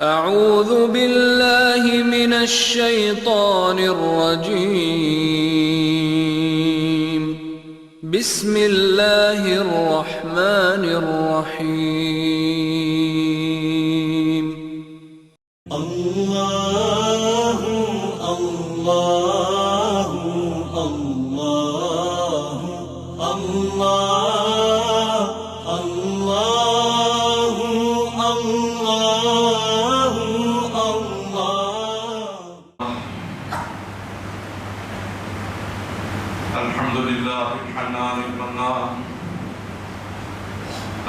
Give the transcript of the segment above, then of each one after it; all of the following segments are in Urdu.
اعوذ باللہ من الشیطان الرجیم بسم اللہ الرحمن الرحیم اللہ اللہ اللہ اللہ اللہ الحمد لله الحنان المنان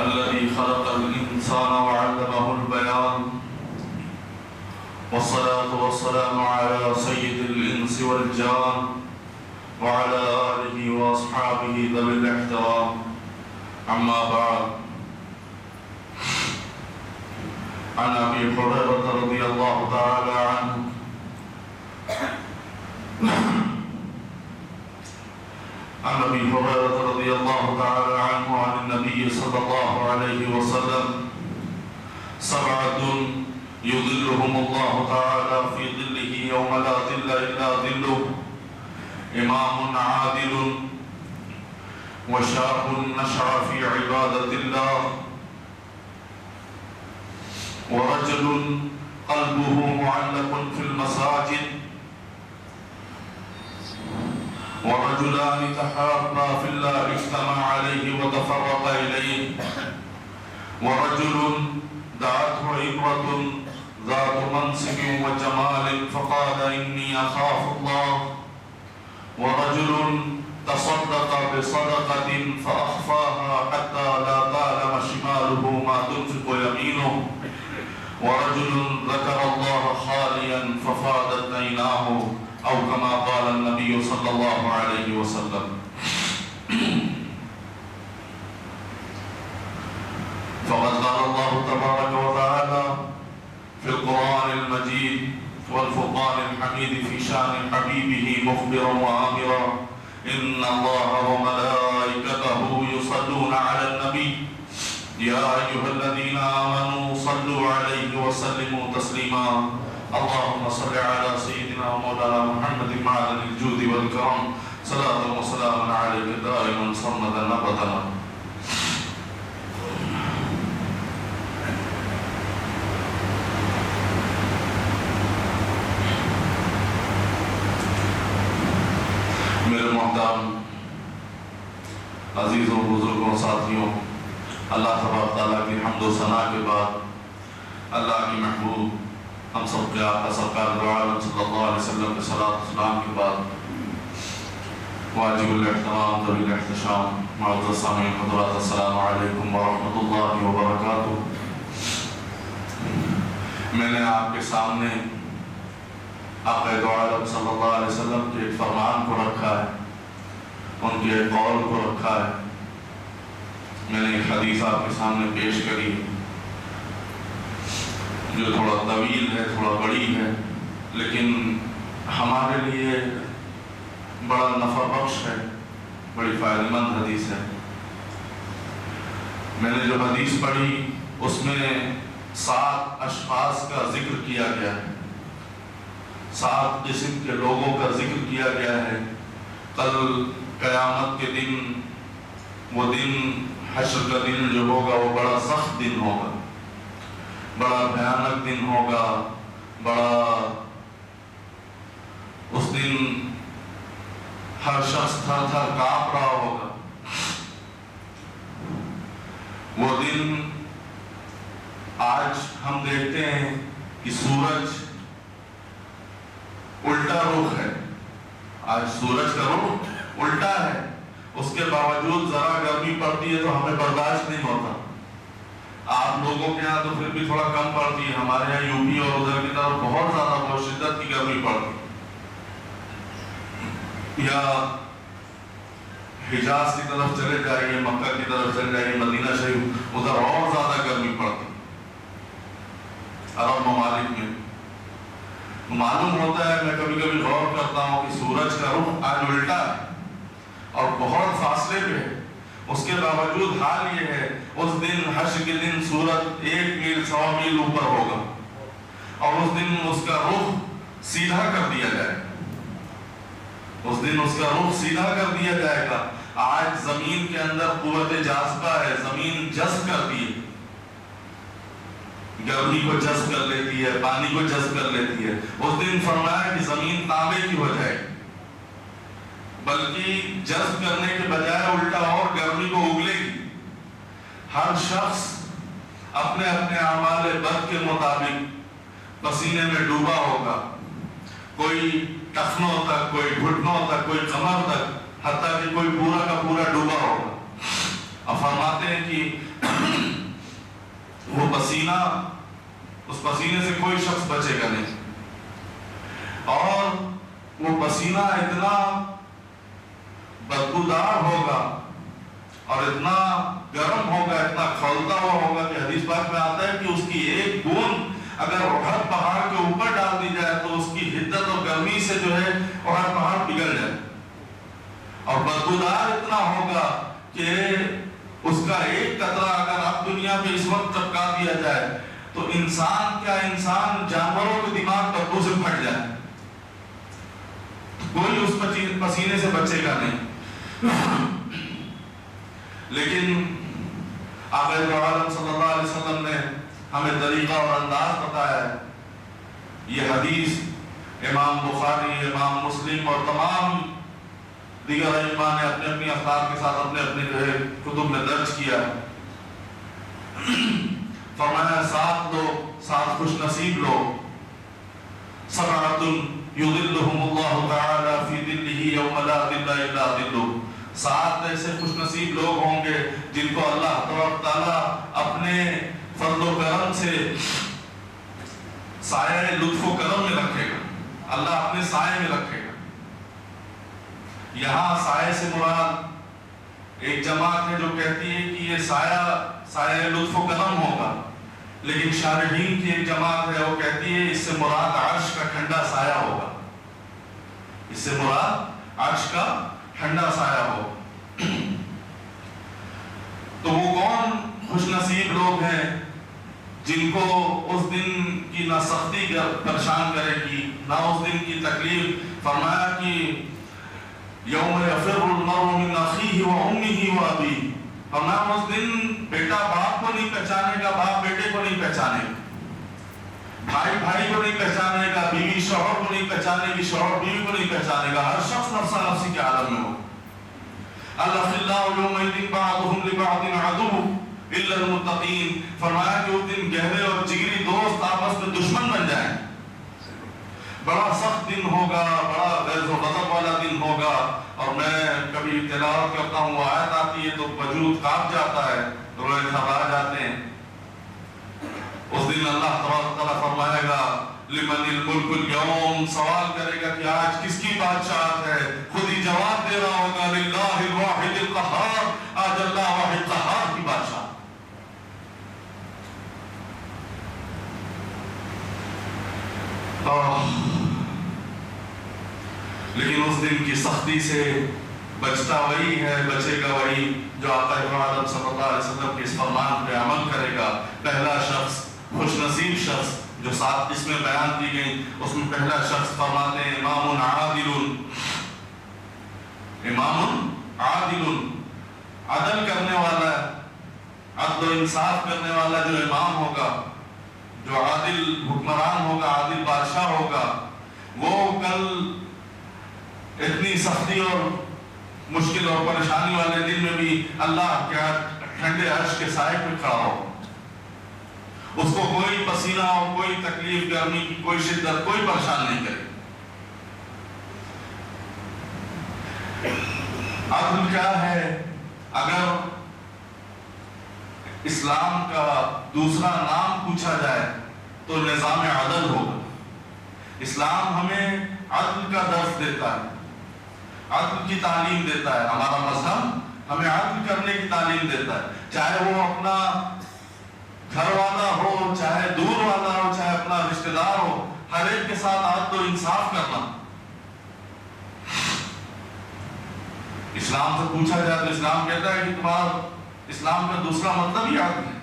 الذي خلق الإنسان وعلمه البيان والصلاة والسلام على سيد الإنس والجان وعلى آله وأصحابه ذوي الاحترام أما بعد عن أبي هريرة رضي الله تعالى عنه عن أبي هريرة رضي الله تعالى عنه عن النبي صلى الله عليه وسلم سبعة يظلهم الله تعالى في ظله يوم لا ظل إلا ظله إمام عادل وشاب نشأ في عبادة الله ورجل قلبه معلق في المساجد ورجلان تحابا في الله اجتمع عليه وتفرق إليه ورجل دعته عبرة ذات منصب وجمال فقال إني أخاف الله ورجل تصدق بصدقة فأخفاها حتى لا تعلم شماله ما تنفق يمينه ورجل ذكر الله خاليا ففاضت عيناه أو كما قال النبي صلى الله عليه وسلم فقد قال الله تبارك وتعالى في القرآن المجيد والفرقان الحميد في شأن حبيبه مخبرا وآمرا إن الله وملائكته يصلون على النبي يا أيها الذين آمنوا صلوا عليه وسلموا تسليما اللهم صل على سيدنا ومولانا محمد معدن الجود والكرم صلاة وسلاما عليك دائما صمدا أبدا میرے محترم عزیزوں بزرگوں ساتھیوں، اللہ تبارک تعالیٰ کی حمد و ثنا کے بعد اللہ کی محبوب ہم سب کے آقا سرکار دو عالم صلی اللہ علیہ وسلم کے صلاۃ و سلام کے بعد واجب الاحترام ذوی الاحتشام معزز سامعین حضرات، السلام علیکم ورحمۃ اللہ وبرکاتہ۔ میں نے آپ کے سامنے آقا دو عالم صلی اللہ علیہ وسلم کے ایک فرمان کو رکھا ہے، ان کے ایک قول کو رکھا ہے۔ میں نے ایک حدیث آپ کے سامنے پیش کری جو تھوڑا طویل ہے، تھوڑا بڑی ہے، لیکن ہمارے لیے بڑا نفع بخش ہے، بڑی فائدہ مند حدیث ہے۔ میں نے جو حدیث پڑھی اس میں 7 اشخاص کا ذکر کیا گیا ہے، 7 قسم کے لوگوں کا ذکر کیا گیا ہے۔ کل قیامت کے دن، وہ دن حشر کا دن جو ہوگا وہ بڑا سخت دن ہوگا، بڑا بھیانک دن ہوگا، بڑا اس دن ہر شخص تھر تھر کانپ رہا ہوگا۔ وہ دن آج ہم دیکھتے ہیں کہ سورج الٹا رخ ہے، آج سورج کا رخ الٹا ہے، اس کے باوجود ذرا گرمی پڑتی ہے تو ہمیں برداشت نہیں ہوتا۔ آپ لوگوں کے یہاں تو پھر بھی تھوڑا کم پڑتی ہے، ہمارے یہاں یو پی اور ادھر کی طرف بہت زیادہ بہت شدت کی گرمی پڑتی ہے، یا حجاز کی طرف چلے جائیے، مکہ کی طرف چلے جائیے، مدینہ شریف، ادھر اور زیادہ گرمی پڑتی، عرب ممالک میں۔ معلوم ہوتا ہے، میں کبھی کبھی غور کرتا ہوں کہ سورج کا رخ آج الٹا ہے اور بہت فاصلے پہ ہے، اس کے باوجود حال یہ ہے اس دن حشر کے دن سورج 1 میل 100 میل اوپر ہوگا، اس دن اس کا رخ سیدھا کر دیا جائے گا، اس دن اس کا رخ سیدھا کر دیا جائے گا۔ آج زمین کے اندر قوت جاذبہ ہے، زمین جذب کرتی ہے، گرمی کو جذب کر لیتی ہے، پانی کو جذب کر لیتی ہے۔ اس دن فرمایا کہ زمین تانبے کی ہو جائے گی، بلکہ جذب کرنے کے بجائے الٹا اور گرمی کو اگلے گی۔ ہر شخص اپنے اپنے اعمال بد کے مطابق پسینے میں ڈوبا ہوگا، کوئی ٹخنوں تک، کوئی گھٹنوں تک، کوئی کمر تک، حتیٰ کہ کوئی پورا کا پورا ڈوبا ہوگا۔ اب فرماتے ہیں کہ وہ پسینہ، اس پسینے سے کوئی شخص بچے گا نہیں، اور وہ پسینہ اتنا بدبودار ہوگا اور اتنا گرم ہوگا، اتنا کھولتا ہوا ہوگا کہ حدیث پاک میں آتا ہے کہ اس کی ایک بوند اگر احد پہاڑ کے اوپر ڈال دی جائے تو اس کی حدت اور گرمی سے جو ہے احد پہاڑ پگھل جائے، اور بدبودار اتنا ہوگا کہ اس کا ایک قطرہ اگر اب دنیا میں اس وقت ٹپکا دیا جائے تو انسان کیا، انسان جانوروں کے دماغ بدبو سے پھٹ جائے، کوئی اس پسینے سے بچے گا نہیں۔ لیکن آقا دو عالم صلی اللہ علیہ وسلم نے ہمیں طریقہ اور انداز بتایا ہے۔ یہ حدیث امام بخاری، امام مسلم اور تمام دیگر ائمہ نے اپنے اپنی افراد کے ساتھ اپنے اپنے جو ہے کتب میں درج کیا ہے۔ فرمایا 7 لوگ، 7 خوش نصیب لوگ، سبعۃ یظلھم اللہ تعالی فی ظلہ یوم لا ظل الا ظلہ، 7 ایسے خوش نصیب لوگ ہوں گے جن کو اللہ تبارک تعالیٰ اپنے فضل و کرم سے سایہ لطف و کرم میں رکھے گا، اللہ اپنے سائے میں رکھے گا۔ یہاں سائے سے مراد ایک جماعت ہے جو کہتی ہے کہ یہ سایہ لطف و کرم ہوگا، لیکن شارحین کی ایک جماعت ہے وہ کہتی ہے اس سے مراد عرش کا ٹھنڈا سایہ ہوگا، اس سے مراد عرش کا ٹھنڈا سایہ ہوگا۔ تو وہ کون خوش نصیب لوگ ہیں جن کو اس دن کی نہ سختی پریشان کرے گی، نہ اس دن کی تکلیف؟ فرمایا کہ یوم یفر المرء من اخیہ و امہ و ابیہ، فرمایا اس دن بیٹا باپ کو نہیں پہچانے گا، باپ بیٹے کو نہیں پہچانے گا، بھائی بھائی کو نہیں پہچانے گا، بیوی شوہر کو نہیں پہچانے گی، شوہر بیوی کو نہیں پہچانے گا، ہر شخص نفسا نفسی کے عالم میں ہو۔ الاخلاء یومئذ بعضهم لبعض عدو الا المتقین، فرمایا کہ اس دن گہرے اور جگری دوست آپس میں دشمن بن جائیں، بڑا سخت دن ہوگا، بڑا غیظ و غضب والا دن ہوگا۔ اور میں کبھی تلاوت کرتا ہوں، آیت آتی ہے تو وجود کانپ جاتا ہے، روئے گھبرا جاتے ہیں۔ اس دن اللہ تبارک تعالیٰ فرمائے گا لمن الملک اليوم، سوال کرے گا کہ آج کس کی بادشاہت ہے؟ خود ہی جواب دے رہا ہوگا للہ الواحد القہار، آج اللہ واحد قہار کی بادشاہ۔ لیکن اس دن کی سختی سے بچتا وہی ہے، بچے گا وہی جو آقا عالم صلی اللہ علیہ وسلم کے اس فرمان پہ عمل کرے گا۔ پہلا شخص، خوش نصیب شخص، جو 7 قسمیں بیان کی گئیں، اس میں پہلا شخص فرماتے ہیں امام عادل، امام عادل، عدل کرنے والا، عدل و انصاف کرنے والا جو امام ہوگا، جو عادل حکمران ہوگا، عادل بادشاہ ہوگا، وہ کل اتنی سختی اور مشکل اور پریشانی والے دن میں بھی اللہ کے ٹھنڈے عرش کے سائے پہ کھڑا ہو، اس کو کوئی پسینہ اور کوئی تکلیف، گرمی کی کوئی شدت کوئی پریشان نہیں کرے۔ عدل کیا ہے؟ اگر اسلام کا دوسرا نام پوچھا جائے تو نظام عدل ہوگا۔ اسلام ہمیں عدل کا درس دیتا ہے، عدل کی تعلیم دیتا ہے، ہمارا مذہب ہمیں عدل کرنے کی تعلیم دیتا ہے، چاہے وہ اپنا گھر والا ہو، چاہے دور والا ہو، چاہے اپنا رشتہ دار ہو، ہر ایک کے ساتھ عدل و انصاف کرنا۔ اسلام سے پوچھا جائے تو اسلام کہتا ہے کہ تمہارا اسلام کا دوسرا مطلب ہی عدل ہے،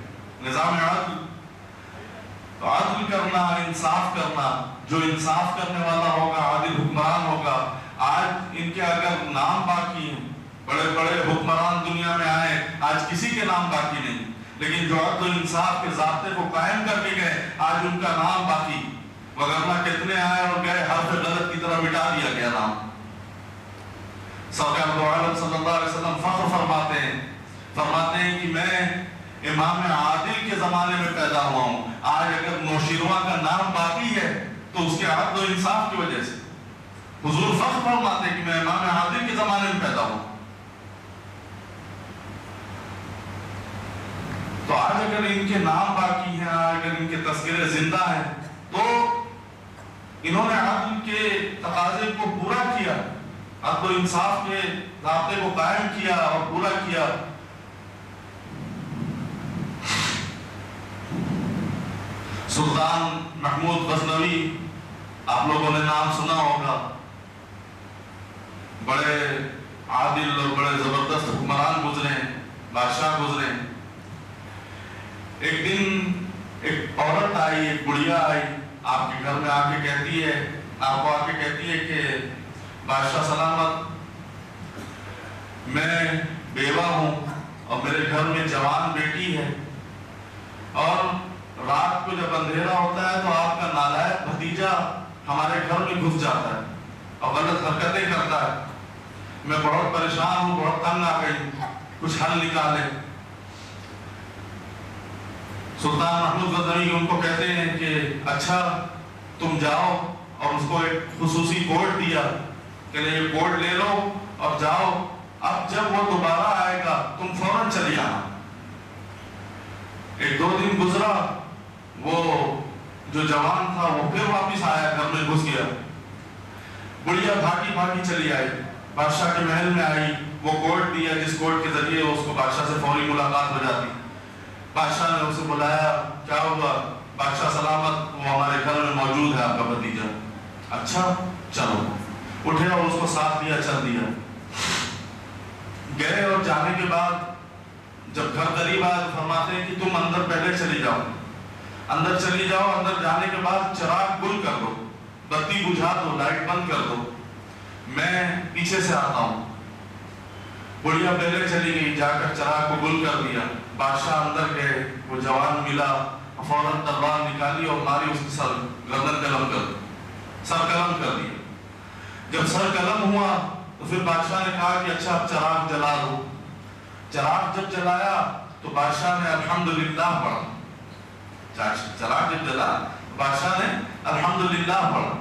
نظام عدل۔ تو عدل کرنا، انصاف کرنا، جو انصاف کرنے والا ہوگا، عادل حکمران ہوگا. آج ان کے اگر نام باقی ہیں، بڑے بڑے حکمران دنیا میں آئے، آج کسی کے نام باقی نہیں، لیکن جو عدل و انصاف کے ضابطے کو قائم کر کے گئے، آج ان کا نام باقی. وگرنہ کتنے آئے اور گئے، حرف غلط کی طرح مٹا دیا گیا نام. سرکار دو عالم صلی اللہ علیہ وسلم فخر فرماتے ہیں کہ میں امام عادل کے زمانے میں پیدا ہوا ہوں. آج اگر نوشیروان کا نام باقی ہے تو اس کے عدل و انصاف کی وجہ سے. حضور فخر فرماتے ہیں کہ میں امام عادل کے زمانے میں پیدا ہوں. تو آج اگر ان کے نام باقی ہیں، اگر ان کے تذکرے زندہ ہیں، تو انہوں نے عدل کے تقاضے کو پورا کیا، عدل و انصاف کے ضابطے کو قائم کیا اور پورا کیا. سلطان محمود غزنوی، آپ لوگوں نے نام سنا ہوگا، بڑے عادل اور بڑے زبردست حکمران گزرے، بادشاہ گزرے. ایک دن ایک عورت آئی، ایک بڑھیا آئی، آپ کے گھر میں آ کے کہتی ہے، آپ کو آ کے کہتی ہے کہ بادشاہ سلامت، میں بیوہ ہوں اور میرے گھر میں جوان بیٹی ہے، اور رات کو جب اندھیرا ہوتا ہے تو آپ کا نالائق بھتیجا ہمارے گھر میں گھس جاتا ہے اور غلط حرکتیں کرتا ہے. میں بہت پریشان ہوں، بہت تنگ آ گئی، کچھ حل نکالے. سلطان محمود غزنوی ان کو کہتے ہیں کہ اچھا تم جاؤ، اور اس کو ایک خصوصی کوڈ دیا کہ یہ کوڈ لے لو اور جاؤ، اب جب وہ دوبارہ آئے گا تم فوراً چلی آنا. ایک دو دن گزرا، وہ جو جوان تھا وہ پھر واپس آیا، گھر میں گھس گیا. بڑھیا بھاگی چلی آئی، بادشاہ کے محل میں آئی، وہ کوڈ دیا جس کوڈ کے ذریعے اس کو بادشاہ سے فوری ملاقات ہو جاتی. بادشاہ نے اسے بلایا، کیا ہوا؟ بادشاہ سلامت، وہ ہمارے گھر میں موجود ہے آپ کا بھتیجا. اچھا چلو. اٹھے اور اس کو ساتھ دیا، چل دیا. گئے اور جانے کے بعد جب گھر قریب آئے فرماتے ہیں کہ تم اندر پہلے چلی جاؤ. اندر چلی جاؤ، اندر جانے کے بعد چراغ گل کر دو، بتی بجھا دو، لائٹ بند کر دو، میں پیچھے سے آتا ہوں. بڑھیا پہلے چلی گئی، جا کر چراغ کو گل کر دیا. بادشاہ اندر گئے، وہ جوان ملا، فوراً تلوار نکالی اور ماری، اس کی سر گردن قلم کر دیا. جب سر قلم ہوا تو پھر بادشاہ نے کہا کہ اچھا اب چراغ جلا دو. چراغ جب جلایا تو بادشاہ نے الحمدللہ پڑھا. چراغ جب جلا بادشاہ نے الحمدللہ پڑھا،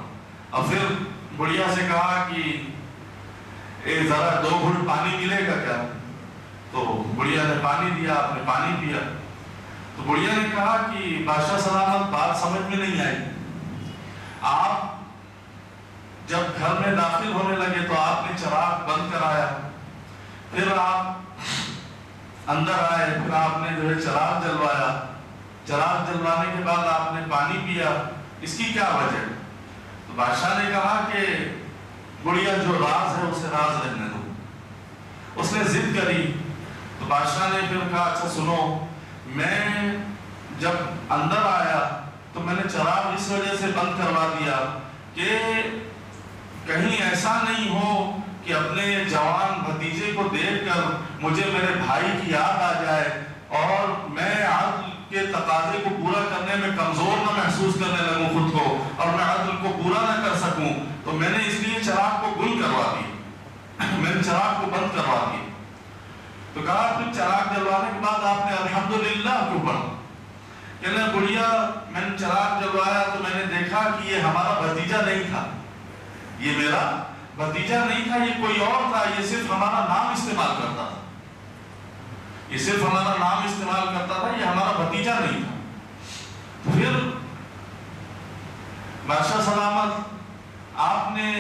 اور پھر بڑھیا سے کہا کہ ذرا 2 گھونٹ پانی ملے گا کیا؟ تو بڑھیا نے پانی دیا، آپ نے پانی پیا. تو بڑھیا نے کہا کہ بادشاہ سلامت، بات سمجھ میں نہیں آئی. آپ جب گھر میں داخل ہونے لگے تو آپ نے چراغ بند کرایا، پھر آپ اندر آئے، پھر آپ نے جو ہے چراغ جلوایا. چراغ جلوانے کے بعد آپ نے پانی پیا، اس کی کیا وجہ؟ تو بادشاہ نے کہا کہ بڑھیا جو راز ہے اسے راز رہنے دو. اس نے ضد کری تو بادشاہ نے پھر کہا اچھا سنو، میں جب اندر آیا تو میں نے چراغ اس وجہ سے بند کروا دیا کہ کہیں ایسا نہیں ہو کہ اپنے جوان بھتیجے کو دیکھ کر مجھے میرے بھائی کی یاد آ جائے اور میں عدل کے تقاضے کو پورا کرنے میں کمزور نہ محسوس کرنے لگوں خود کو، اور میں عدل کو پورا نہ کر سکوں. تو میں نے اس لیے چراغ کو گل کروا دی، میں نے چراغ کو بند کروا دی. تو کہا پھر چراغ جلوانے کے بعد آپ نے الحمدللہ کیوں پڑھا؟ کہنے بڑھیا میں نے چراغ جلوایا تو میں نے دیکھا کہ یہ ہمارا بھتیجا نہیں تھا، یہ میرا بھتیجا نہیں تھا، یہ کوئی اور تھا، یہ صرف ہمارا نام استعمال کرتا تھا، یہ صرف ہمارا نام استعمال کرتا تھا، یہ ہمارا بھتیجا نہیں تھا. پھر بادشاہ سلامت، آپ نے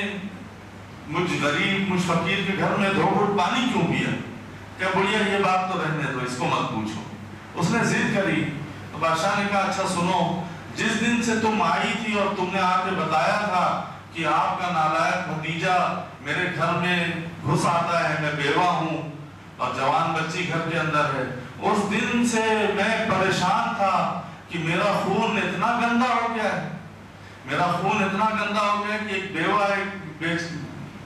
مجھ غریب مجھ فقیر کے گھر میں 2 گھونٹ پانی کیوں پیا؟ کہ بڑھیا یہ بات تو رہنے دو، اس کو مت پوچھو. اس نے ضد کری تو بادشاہ نے کہا اچھا سنو، جس دن سے تم آئی تھی اور تم نے آ کے بتایا تھا کہ آپ کا نالائق بھتیجا میرے گھر میں گھس آتا ہے، میں بیوہ ہوں اور جوان بچی گھر کے اندر ہے، اس دن سے میں پریشان تھا کہ میرا خون اتنا گندا ہو گیا ہے، میرا خون اتنا گندا ہو گیا کہ ایک بیوہ ایک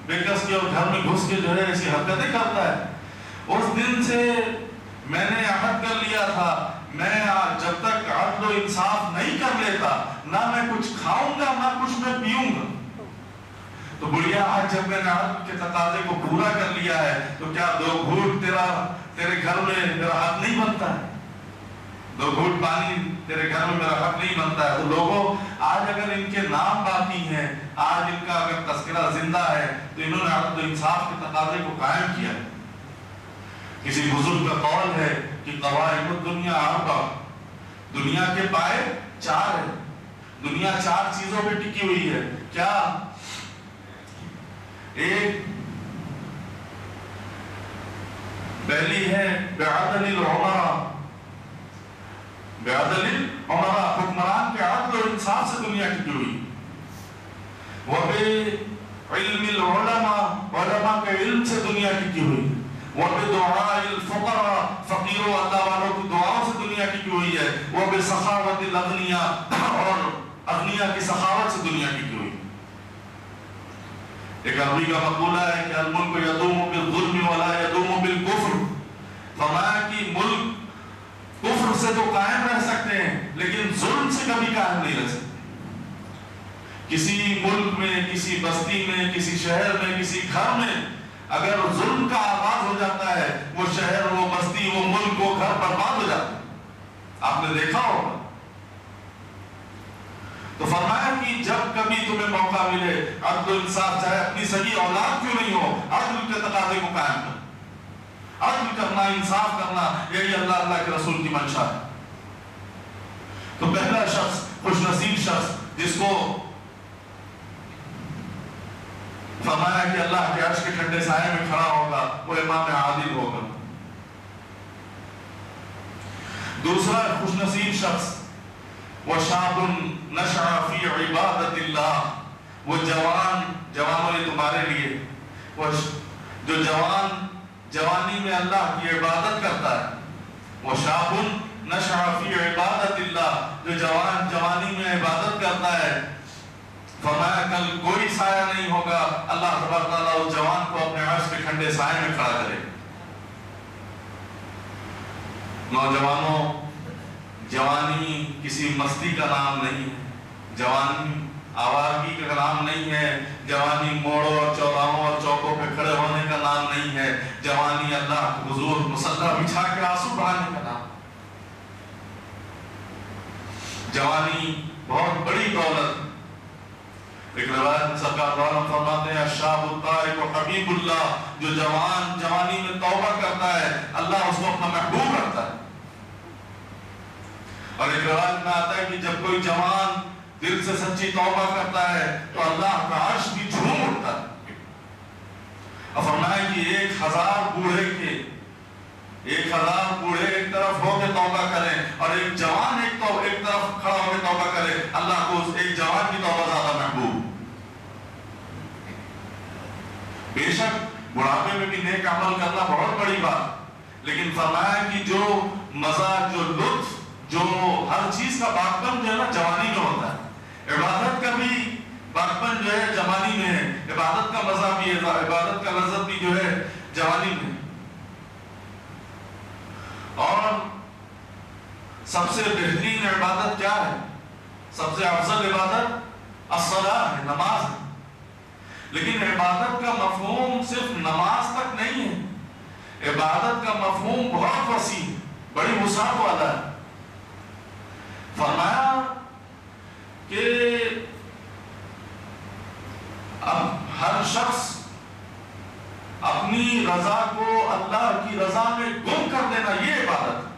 بے کس کے اور گھر میں گھس کے جو ہے ایسی حرکتیں کرتا ہے۔ اس دن سے میں نے عہد کر لیا تھا، میں جب تک عدل و انصاف نہیں کر لیتا نہ میں کچھ کھاؤں گا نہ کچھ میں پیوں گا۔ تو بڑھیا آج جب میں نے عدل کے تقاضے کو پورا کر لیا ہے تو کیا 2 گھوٹ تیرے گھر میں میرا حق نہیں بنتا ہے؟ 2 گھوٹ پانی تیرے گھر میں میرا حق نہیں بنتا ہے؟ تو لوگوں آج اگر ان کے نام باقی ہیں، آج ان کا اگر تذکرہ زندہ ہے تو انہوں نے عدل و انصاف کے تقاضے کو قائم کیا ہے۔ کسی بزرگ کا قول ہے کہ قواعد الدنیا 4، دنیا کے پائے 4 ہیں، دنیا 4 چیزوں پہ ٹکی ہوئی ہے۔ کیا؟ ایک پہلی ہے بعدل العمراء، بعدل العمراء، حکمران کے عدل و انصاف سے دنیا ٹکی ہوئی۔ وبعلم العلماء، علماء کے علم سے دنیا ٹکی ہوئی۔ وبدعاء الفقراء، فقیروں اللہ والوں کی دعاؤں سے دنیا ٹکی ہوئی ہے۔ وبسخاوت الاغنیاء، اور اغنیاء کی سخاوت سے دنیا ٹکی ہوئی۔ ایک عربی کا مقولہ ہے کہ الملک یدوم بالظلم ولا یدوم بالکفر، فرمایا کہ ملک کفر سے تو قائم رہ سکتے ہیں لیکن ظلم سے کبھی قائم نہیں رہ سکتے۔ کسی ملک میں، کسی بستی میں، کسی شہر میں، کسی گھر میں اگر ظلم کا آغاز ہو جاتا ہے، وہ شہر، وہ بستی، وہ ملک، وہ گھر برباد ہو جاتا ہے۔ آپ نے دیکھا ہوگا۔ تو فرمایا کہ جب کبھی تمہیں موقع ملے عدل و انصاف، چاہے اپنی سگی اولاد کیوں نہیں ہو، عدل کے تقاضے کو قائم کرنا، عدل کرنا، انصاف کرنا، یہی اللہ کے رسول کی منشا ہے۔ تو پہلا شخص، خوش نصیب شخص جس کو فرمایا کہ اللہ کے عرش کے ٹھنڈے سائے میں کھڑا ہوگا، وہ امام عادل ہوگا۔ دوسرا خوش نصیب شخص وَشَابٌ نَشَعَ فِي عِبَادَةِ اللَّهِ، وہ جوانوں نے تمہارے لیے، وہ جو جوانی میں اللہ کی عبادت کرتا ہے۔ وَشَابٌ نَشَعَ فِي عِبَادَةِ اللَّهِ، جو جوانی میں عبادت کرتا ہے، فرمایا کل کوئی سایہ نہیں ہوگا، اللہ تبارک تعالیٰ اس جوان کو اپنے عرش کے ٹھنڈے سائے میں کھڑا کرے۔ نوجوانوں، جوانی کسی مستی کا نام نہیں ہے، جوانی آوارگی کا نام نہیں ہے، جوانی موڑوں اور چوراہوں اور چوکوں پہ کھڑے ہونے کا نام نہیں ہے، جوانی اللہ کے حضور مصلی بچھا کے آنسو بہانے کا نام۔ جوانی بہت بڑی دولت۔ ایک روایت میں سرکار عالم فرماتے ہیں الشاب الطائب حبیب اللہ، جو جوانی میں توبہ کرتا ہے اللہ اس کو اپنا محبوب رکھتا ہے۔ اور ایک روایت میں آتا ہے کہ جب کوئی جوان دل سے سچی توبہ کرتا ہے تو اللہ کا عرش بھی جھوم اٹھتا ہے۔ اور فرمایا کہ 1000 بوڑھے ایک طرف ہو کے توبہ کریں اور ایک جوان ایک طرف کھڑا ہو کے توبہ کرے، اللہ کو اس ایک جوان کی توبہ زیادہ محبوب۔ بے شک بڑھاپے میں بھی نیک عمل کرنا بہت بڑی بات، لیکن فرمایا کہ جو مزہ، جو لطف، جو ہر چیز کا باقپن جو ہے نا جوانی میں ہوتا ہے۔ عبادت کا بھی باقپن جو ہے جوانی میں ہے، عبادت کا مزہ بھی ہے، عبادت کا لذت بھی جو ہے جوانی میں۔ اور سب سے بہترین عبادت کیا ہے؟ سب سے افضل عبادت الصلاۃ ہے، نماز ہے۔ لیکن عبادت کا مفہوم صرف نماز تک نہیں ہے، عبادت کا مفہوم بہت وسیع ہے، بڑی وسعت والا ہے۔ فرمایا کہ اب ہر شخص اپنی رضا کو اللہ کی رضا میں گم کر دینا، یہ عبادت ہے۔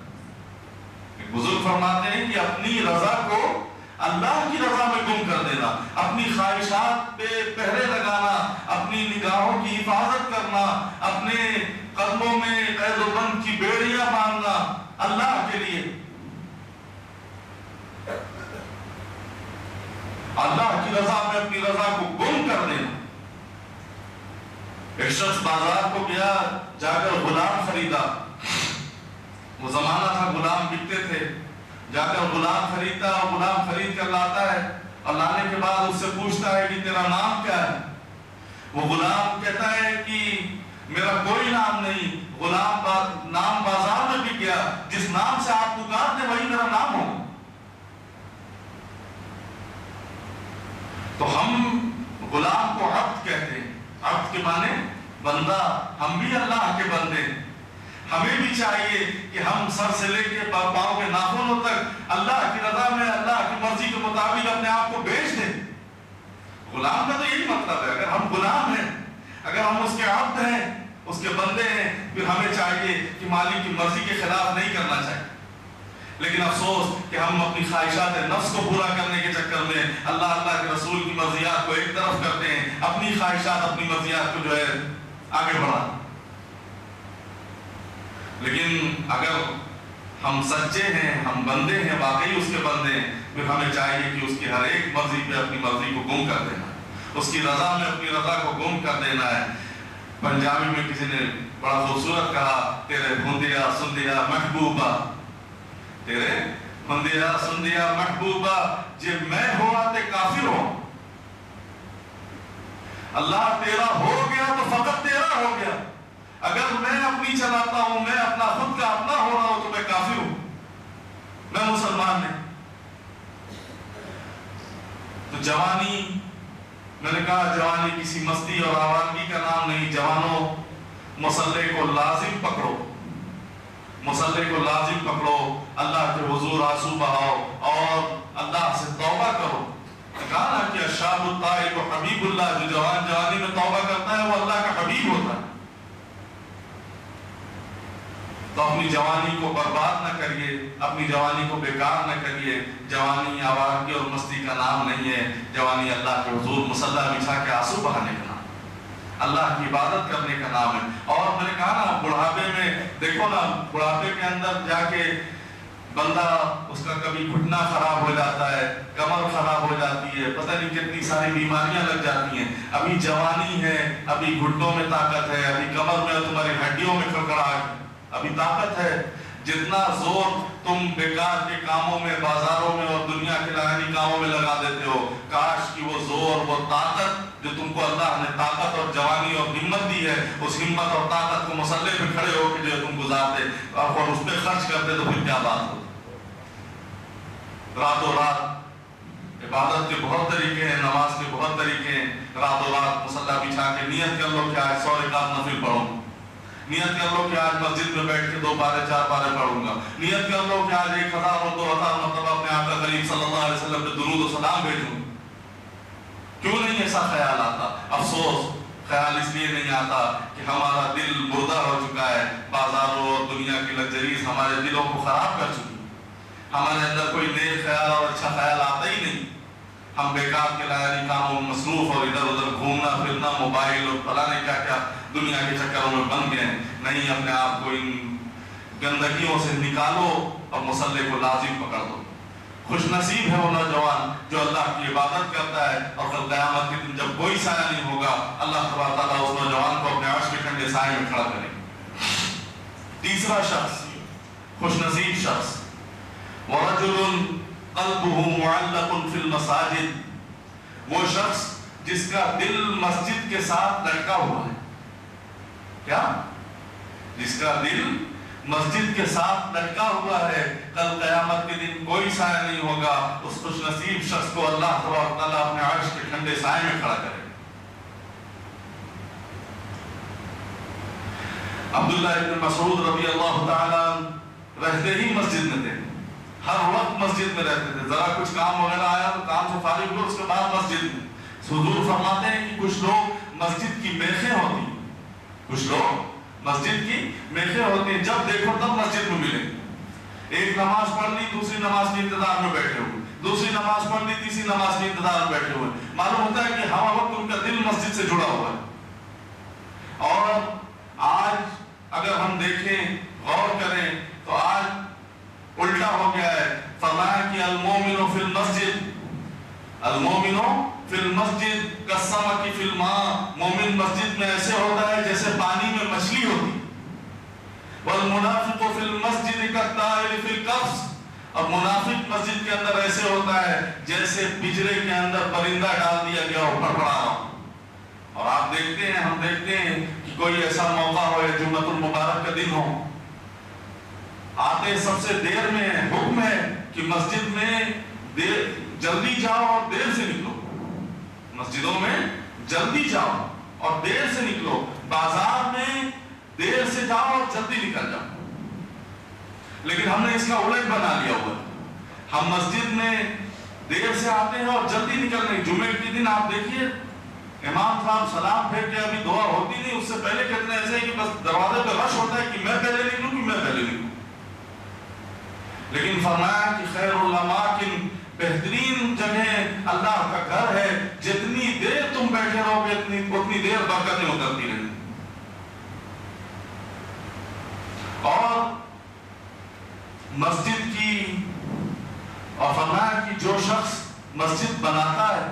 ایک بزرگ فرماتے ہیں کہ اپنی رضا کو اللہ کی رضا میں گم کر دینا، اپنی خواہشات پہ پہرے لگانا، اپنی نگاہوں کی حفاظت کرنا، اپنے قدموں میں قید و بند کی بیڑیاں باندھنا اللہ کے لیے، اللہ کی رضا میں اپنی رضا کو گم کر دینا۔ ایک شخص بازار کو گیا، جا کر غلام خریدا، وہ زمانہ تھا غلام بکتے تھے، جا کر غلام خریدتا ہے اور غلام خرید کر لاتا ہے اور لانے کے بعد اس سے پوچھتا ہے کہ تیرا نام کیا ہے؟ وہ غلام کہتا ہے کہ میرا کوئی نام نہیں، غلام نام بازار میں بک گیا، جس نام سے آپ پکارتے وہی میرا نام ہو۔ تو ہم غلام کو عبد کہتے ہیں، عبد کے معنی بندہ، ہم بھی اللہ کے بندے ہیں۔ ہمیں بھی چاہیے کہ ہم سر سے لے کے پاؤں کے ناخنوں تک اللہ کی رضا میں اللہ کی مرضی کے مطابق اپنے آپ کو بیچ دیں۔ غلام کا تو یہی مطلب ہے، اگر ہم غلام ہیں، اگر ہم اس کے عبد ہیں، اس کے بندے ہیں، پھر ہمیں چاہیے کہ مالک کی مرضی کے خلاف نہیں کرنا چاہیے۔ لیکن افسوس کہ ہم اپنی خواہشات نفس کو پورا کرنے کے چکر میں اللہ کے رسول کی مرضیات کو ایک طرف کرتے ہیں، اپنی خواہشات اپنی مرضیات کو جو ہے آگے بڑھا۔ لیکن اگر ہم سچے ہیں، ہم بندے ہیں، واقعی اس کے بندے ہیں، پھر ہمیں چاہیے کہ اس کی ہر ایک مرضی پہ اپنی مرضی کو گم کر دینا، اس کی رضا میں اپنی رضا کو گم کر دینا ہے۔ پنجابی میں کسی نے بڑا خوبصورت کہا، تیرے ہندیا سندیا محبوبہ، تیرے ہندیا سندیا محبوبہ، جے میں ہوا تے کافر ہو۔ اللہ تیرا ہو گیا تو فقط تیرا ہو گیا، اگر میں اپنی چلاتا ہوں، میں اپنا خود کا اپنا ہو رہا ہوں تو میں کافر ہوں، میں مسلمان نہیں۔ تو جوانی، میں نے کہا جوانی کسی مستی اور آوارگی کا نام نہیں۔ جوانوں، مسلح کو لازم پکڑو، مسلح کو لازم پکڑو، اللہ کے حضور آنسو بہاؤ اور اللہ سے توبہ کرو۔ کہا نا کہ الشاب الطائب حبیب اللہ، جو جوان جوانی میں توبہ کرتا ہے وہ اللہ کا حبیب ہوتا ہے۔ تو اپنی جوانی کو برباد نہ کریے، اپنی جوانی کو بیکار نہ کریے۔ جوانی آوارگی اور مستی کا نام نہیں ہے، جوانی اللہ کے حضور مصلی بچھا کے آنسو بہانے کا نام، اللہ کی عبادت کرنے کا نام ہے۔ اور میں نے کہا نا بڑھاپے میں دیکھو نا، بڑھاپے کے اندر جا کے بندہ اس کا کبھی گھٹنا خراب ہو جاتا ہے، کمر خراب ہو جاتی ہے، پتہ نہیں کتنی ساری بیماریاں لگ جاتی ہیں۔ ابھی جوانی ہے، ابھی گھٹنوں میں طاقت ہے، ابھی کمر میں تمہاری ہڈیوں میں کھڑکھڑاہٹ، ابھی طاقت ہے۔ جتنا زور تم بیکار کے کاموں میں، بازاروں میں اور دنیا کے لائنی کاموں میں لگا دیتے ہو، کاش کہ وہ زور، وہ طاقت جو تم کو اللہ نے طاقت اور جوانی اور ہمت دی ہے، اس ہمت اور طاقت کو مسلح پہ کھڑے ہو کے جو تم گزارتے اور اس پہ خرچ کرتے تو پھر کیا بات ہوتی۔ راتوں رات عبادت کے بہت طریقے ہیں، نماز کے بہت طریقے ہیں۔ راتوں رات مصلی بچھا کے نیت کر لو کہ آج 100 رکعت نفل پڑھوں، نیت کر لو کہ آج مسجد میں بیٹھ کے 2 پارے 4 پارے پڑھوں گا، نیت کر لو کہ آج 1000 اور 2000 مرتبہ اپنے آقا کریم صلی اللہ علیہ وسلم پہ درود و سلام بھیجوں۔ کیوں نہیں ایسا خیال آتا؟ افسوس، خیال اس لیے نہیں آتا کہ ہمارا دل مردہ ہو چکا ہے، بازاروں اور دنیا کی لگژریز ہمارے دلوں کو خراب کر چکی، ہمارے اندر کوئی نیک خیال اور اچھا خیال آتا ہی نہیں۔ ہم بیکار کے لائنی کاموں میں مصروف اور ادھر ادھر گھومنا پھرنا، موبائل اور پتہ نہیں کیا کیا دنیا کے چکروں میں بن گئے ہیں۔ نہیں، اپنے آپ کو ان گندگیوں سے نکالو اور مسلح کو لازم پکڑ دو۔ خوش نصیب ہے وہ نوجوان جو اللہ کی عبادت کرتا ہے اور کل قیامت کے دن جب کوئی سایہ نہیں ہوگا، اللہ تبارک تعالیٰ اس نوجوان کو اپنے عرش کے ٹھنڈے سائے میں کھڑا کرے گا۔ تیسرا شخص، خوش نصیب شخص، وَرَجُلٌ قَلْبُهُ مُعَلَّقٌ فِي الْمَسَاجِدِ، وہ شخص جس کا دل مسجد کے ساتھ لٹکا ہوا ہے۔ کیا؟ جس کا دل مسجد کے ساتھ لٹکا ہوا ہے، کل قیامت کے دن کوئی سایہ نہیں ہوگا، اس خوش نصیب شخص کو اللہ تبارک تعالیٰ اپنے عرش کے ٹھنڈے سائے میں کھڑا کرے۔ عبداللہ ابن مسعود رضی اللہ تعالیٰ رہتے ہی مسجد میں تھے، ہر وقت مسجد میں رہتے تھے، ذرا کچھ کام وغیرہ آیا تو کام سے فارغ ہوئے اس کے بعد مسجد میں۔ حضور فرماتے ہیں کہ کچھ لوگ مسجد کی میخیں ہوتی ہیں، کچھ لوگ مسجد کی میخیں ہوتی ہیں، جب دیکھو تب مسجد میں ملیں گے۔ ایک نماز پڑھ لی، دوسری نماز کے انتظار میں بیٹھے ہوئے، دوسری نماز پڑھ لی، تیسری نماز کے انتظار میں بیٹھے ہوئے، معلوم ہوتا ہے کہ ہر وقت ان کا دل مسجد سے جڑا ہوا ہے۔ اور آج اگر ہم دیکھیں، غور کریں تو آج الٹا ہو گیا ہے۔ فرمایا کہ المومن فی المسجد، المومن فی المسجد کالسمک فی الماء، مومن مسجد میں ایسے ہوتا ہے جیسے پانی میں مچھلی ہوتی۔ والمنافق فی المسجد کالطائر فی القفص، اور منافق مسجد کے اندر ایسے ہوتا ہے جیسے پجرے کے اندر پرندہ ڈال دیا گیا ہو پڑپڑا رہا ہو. اور آپ دیکھتے ہیں، ہم دیکھتے ہیں کہ کوئی ایسا موقع ہو یا جمعۃ المبارک کا دن ہو، آتے سب سے دیر میں حکم ہے کہ مسجد میں جلدی جاؤ اور دیر سے نکلو. مسجدوں میں جلدی جاؤ اور دیر سے نکلو، بازار میں دیر سے جاؤ اور جلدی نکل جاؤ. لیکن ہم نے اس کا الٹ بنا لیا ہوا. ہم مسجد میں دیر سے آتے ہیں اور جلدی نکل رہے ہیں. جمعے کے دن آپ دیکھیے امام صاحب سلام پھیر کے ابھی دعا ہوتی نہیں، اس سے پہلے کہتے ہیں ایسے کہ بس دروازے پہ رش ہوتا ہے کہ میں پہلے نکلوں کہ میں پہلے نکلوں. لیکن فرمایا کہ خیر الاماکن، بہترین جگہ اللہ کا گھر ہے، جتنی دیر تم بیٹھے رہو گے اتنی دیر برکتیں اترتی رہیں. اور مسجد کی، اور فرمایا کہ جو شخص مسجد بناتا ہے،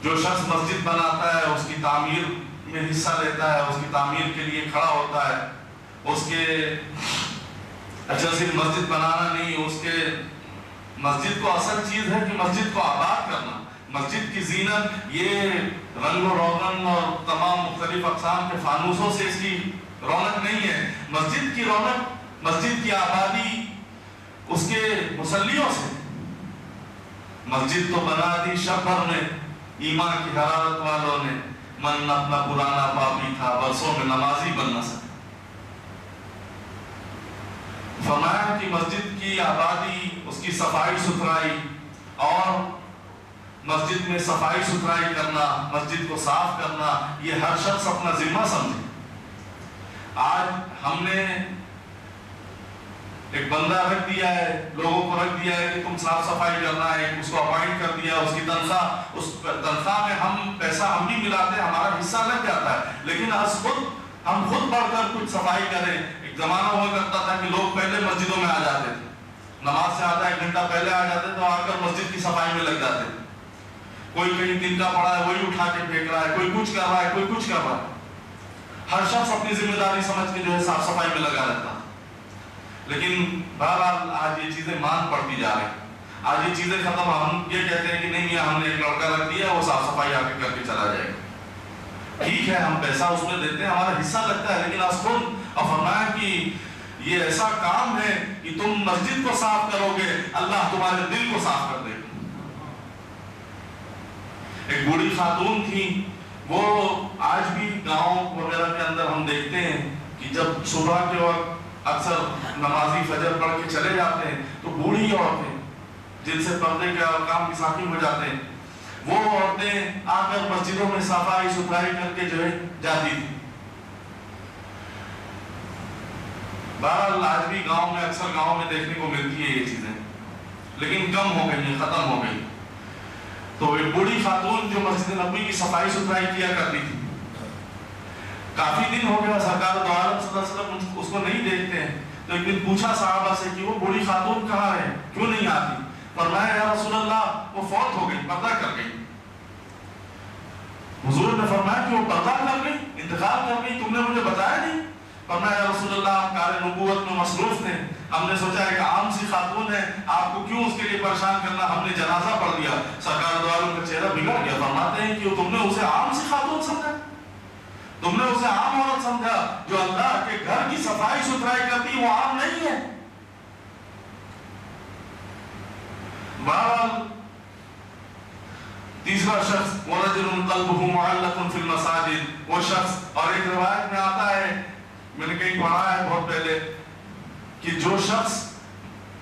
جو شخص مسجد بناتا ہے اس کی تعمیر میں حصہ لیتا ہے، اس کی تعمیر کے لیے کھڑا ہوتا ہے، اس کے اچھا صرف مسجد بنانا نہیں، اس کے مسجد کو اصل چیز ہے کہ مسجد کو آباد کرنا. مسجد کی زینت یہ رنگ و روغن اور تمام مختلف اقسام کے فانوسوں سے اس کی رونق نہیں ہے. مسجد کی رونق، مسجد کی آبادی اس کے مصلیوں سے. مسجد تو بنا دی شب بھر میں ایمان کی حرارت والوں نے، من اپنا پرانا پاپی تھا برسوں میں نمازی بن نہ سکا. فرمایا کہ مسجد کی آبادی، اس کی صفائی ستھرائی، اور مسجد میں صفائی ستھرائی کرنا، مسجد کو صاف کرنا، یہ ہر شخص اپنا ذمہ سمجھے. آج ہم نے ایک بندہ رکھ دیا ہے، لوگوں کو رکھ دیا ہے کہ تم صاف صفائی کرنا ہے، اس کو اپوائنٹ کر دیا، اس کی تنخواہ، اس تنخواہ میں ہم پیسہ ہم بھی ملاتے ہیں، ہمارا حصہ لگ جاتا ہے. لیکن ہم خود بڑھ کر کچھ صفائی کریں. ایک زمانہ ہوا کرتا تھا کہ لوگ پہلے مسجدوں میں آ جاتے تھے، نماز سے آدھا ایک گھنٹہ پہلے آ جاتے تو آ کر مسجد کی صفائی میں لگ جاتے تھے. کوئی کہیں دن کا پڑا ہے وہی اٹھا کے پھینک رہا ہے، کوئی کچھ کر رہا ہے، کوئی کچھ کر رہا ہے. ہر شخص اپنی ذمہ داری سمجھ کے جو ہے صاف صفائی میں لگا رہتا. لیکن بہرحال آج یہ چیزیں مان پڑتی جا رہی ہیں. آج یہ چیزیں ختم. ہم یہ کہتے ہیں کہ نہیں میاں ہم نے ایک لڑکا رکھ دیا، وہ صاف صفائی آ کے کر کے چلا جائے گا. ٹھیک ہے ہم پیسہ اس میں دیتے ہیں، ہمارا حصہ لگتا ہے، لیکن خود اور فرمایا کہ یہ ایسا کام ہے کہ تم مسجد کو صاف کرو گے، اللہ تمہارے دل کو صاف کر دے گا. ایک بوڑھی خاتون تھی، وہ آج بھی گاؤں وغیرہ کے اندر ہم دیکھتے ہیں کہ جب صبح کے وقت اکثر نمازی فجر پڑھ کے چلے جاتے ہیں تو بوڑھی عورتیں جن سے پردے کے کام کی ساقی ہو جاتے ہیں، وہ عورتیں آ کر مسجدوں میں صفائی ستھرائی کر کے جو ہے جاتی تھی. بہرحال آج بھی گاؤں میں اکثر گاؤں میں دیکھنے کو ملتی ہے یہ چیزیں، لیکن کم ہو گئی ہیں، ختم ہو گئی. تو ایک بوڑھی خاتون جو مسجد نبوی کی صفائی ستھرائی کیا کرتی تھی، کافی دن ہو گیا سرکار دو عالم صلی اللہ علیہ وسلم اس کو نہیں دیکھتے ہیں. تو ایک دن پوچھا صحابہ سے کہ وہ بوڑھی خاتون کہاں ہے، کیوں نہیں آتی؟ فرمایا یا رسول اللہ وہ فوت ہو گئی، پردہ کر گئی. حضور نے فرمایا کہ وہ پردہ کر گئی، انتقال کر گئی، تم نے مجھے بتایا نہیں؟ فرمایا یا رسول اللہ آپ کار نبوت میں مصروف تھے، ہم نے سوچا ایک عام سی خاتون ہے، آپ کو کیوں اس کے لیے پریشان کرنا، ہم نے جنازہ پڑھ دیا. سرکار دو عالم کا چہرہ بگڑ گیا. فرماتے ہیں کہ تم نے اسے عام سی خاتون سمجھا، تم نے اسے عام عورت سمجھا. جو اللہ کے گھر کی صفائی ستھرائی کرتی وہ عام نہیں ہے. بہرحال تیسرا شخص وَرَجُلٌ قَلْبُهُ مُعَلَّقٌ فِي الْمَسَاجِدِ، وہ شخص، اور ایک روایت میں آتا ہے، میں نے کہیں پڑھا ہے بہت پہلے، کہ جو شخص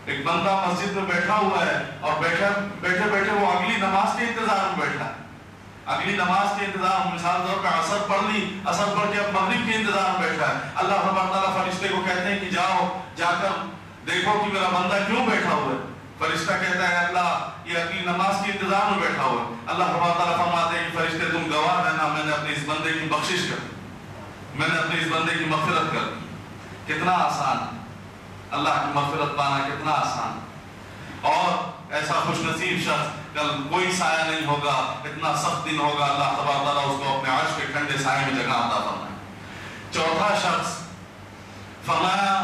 ایک بندہ مسجد میں بیٹھا ہوا ہے اور بیٹھے بیٹھے وہ اگلی نماز کے انتظار میں بیٹھا ہے. اگلی نماز کے انتظار، مثال طور پہ عصر پڑھ لی، عصر پڑھ کے اب مغرب کے انتظار میں بیٹھا ہے. اللہ تبارک تعالیٰ فرشتے کو کہتے ہیں کہ جاؤ جا کر دیکھو کہ میرا بندہ کیوں بیٹھا ہوا ہے. فرشتہ کہتا ہے اللہ یہ اگلی نماز کے انتظار میں بیٹھا ہوا ہے. اللہ تبارک تعالیٰ فرماتے ہیں کہ فرشتے تم گواہ رہنا، میں نے اپنے اس بندے کی بخشش کر دی، میں نے اپنے اس بندے کی مغفرت کر دی. کتنا آسان اللہ کی مغفرت پانا، کتنا آسان. اور ایسا خوش نصیب شخص کل کوئی سایہ نہیں ہوگا، اتنا سخت دن ہوگا، اللہ تبارک تعالیٰ اس کو اپنے عرش کے ٹھنڈے سائے میں جگہ عطا فرمائے. چوتھا شخص فرمایا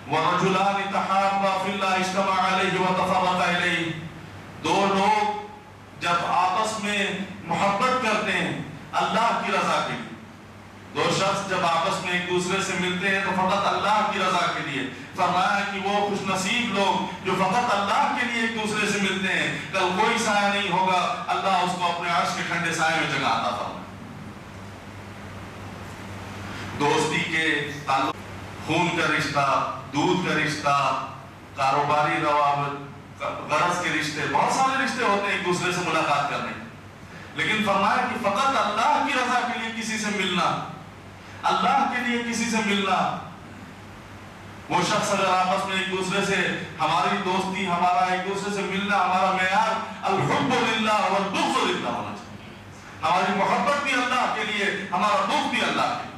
وَرَجُلَانِ تَحَابَّا فِي اللَّهِ اجْتَمَعَا عَلَيْهِ وَتَفَرَّقَا إِلَيْهِ، دو لوگ جب آپس میں محبت کرتے ہیں اللہ کی رضا کے لیے، دو شخص جب آپس میں ایک دوسرے سے ملتے ہیں تو فقط اللہ کی رضا کے لیے، فرمایا کہ وہ خوش نصیب لوگ جو فقط اللہ کے لیے ایک دوسرے سے ملتے ہیں، کل کوئی سایہ نہیں ہوگا، اللہ اس کو اپنے عرش کے ٹھنڈے سائے میں جگہ عطا فرمائے۔ دوستی کے تعلق، خون کا رشتہ، دودھ کا رشتہ، کاروباری روابط، غرض کے رشتے، بہت سارے رشتے ہوتے ہیں ایک دوسرے سے ملاقات کرنے، لیکن فرمایا کہ فقط اللہ کی رضا کے لیے کسی سے ملنا، اللہ کے لیے کسی سے ملنا، وہ شخص اگر آپس میں ایک دوسرے سے ہماری دوستی، ہمارا ایک دوسرے سے ملنا، ہمارا معیار الحب للہ والبغض للہ ہونا چاہیے، ہماری محبت بھی اللہ کے لیے، ہمارا بغض بھی اللہ کے لیے۔